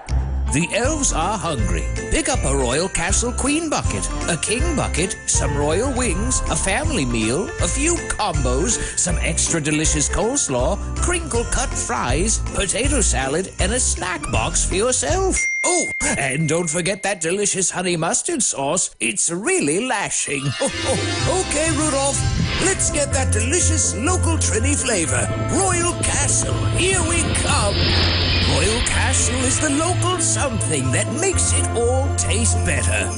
The elves are hungry. Pick up a Royal Castle Queen bucket, a King bucket, some royal wings, a family meal, a few combos, some extra delicious coleslaw, crinkle-cut fries, potato salad, and a snack box for yourself. Oh, and don't forget that delicious honey mustard sauce. It's really lashing. Okay, Rudolph, let's get that delicious local Trini flavor. Royal Castle, here we come. Royal Castle is the local something that makes it all taste better.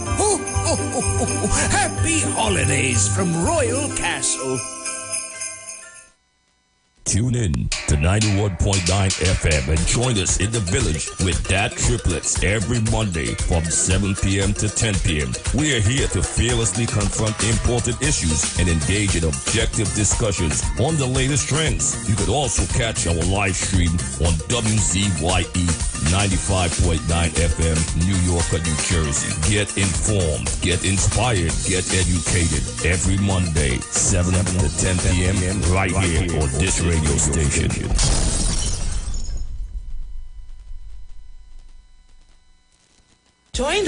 Happy holidays from Royal Castle. Tune in to 91.9 FM and join us in the village with Dad Triplets every Monday from 7 p.m. to 10 p.m. We are here to fearlessly confront important issues and engage in objective discussions on the latest trends. You could also catch our live stream on WZYE 95.9 FM, New York, New Jersey. Get informed, get inspired, get educated every Monday, 7 to 10 p.m. right here on this radio station. Join the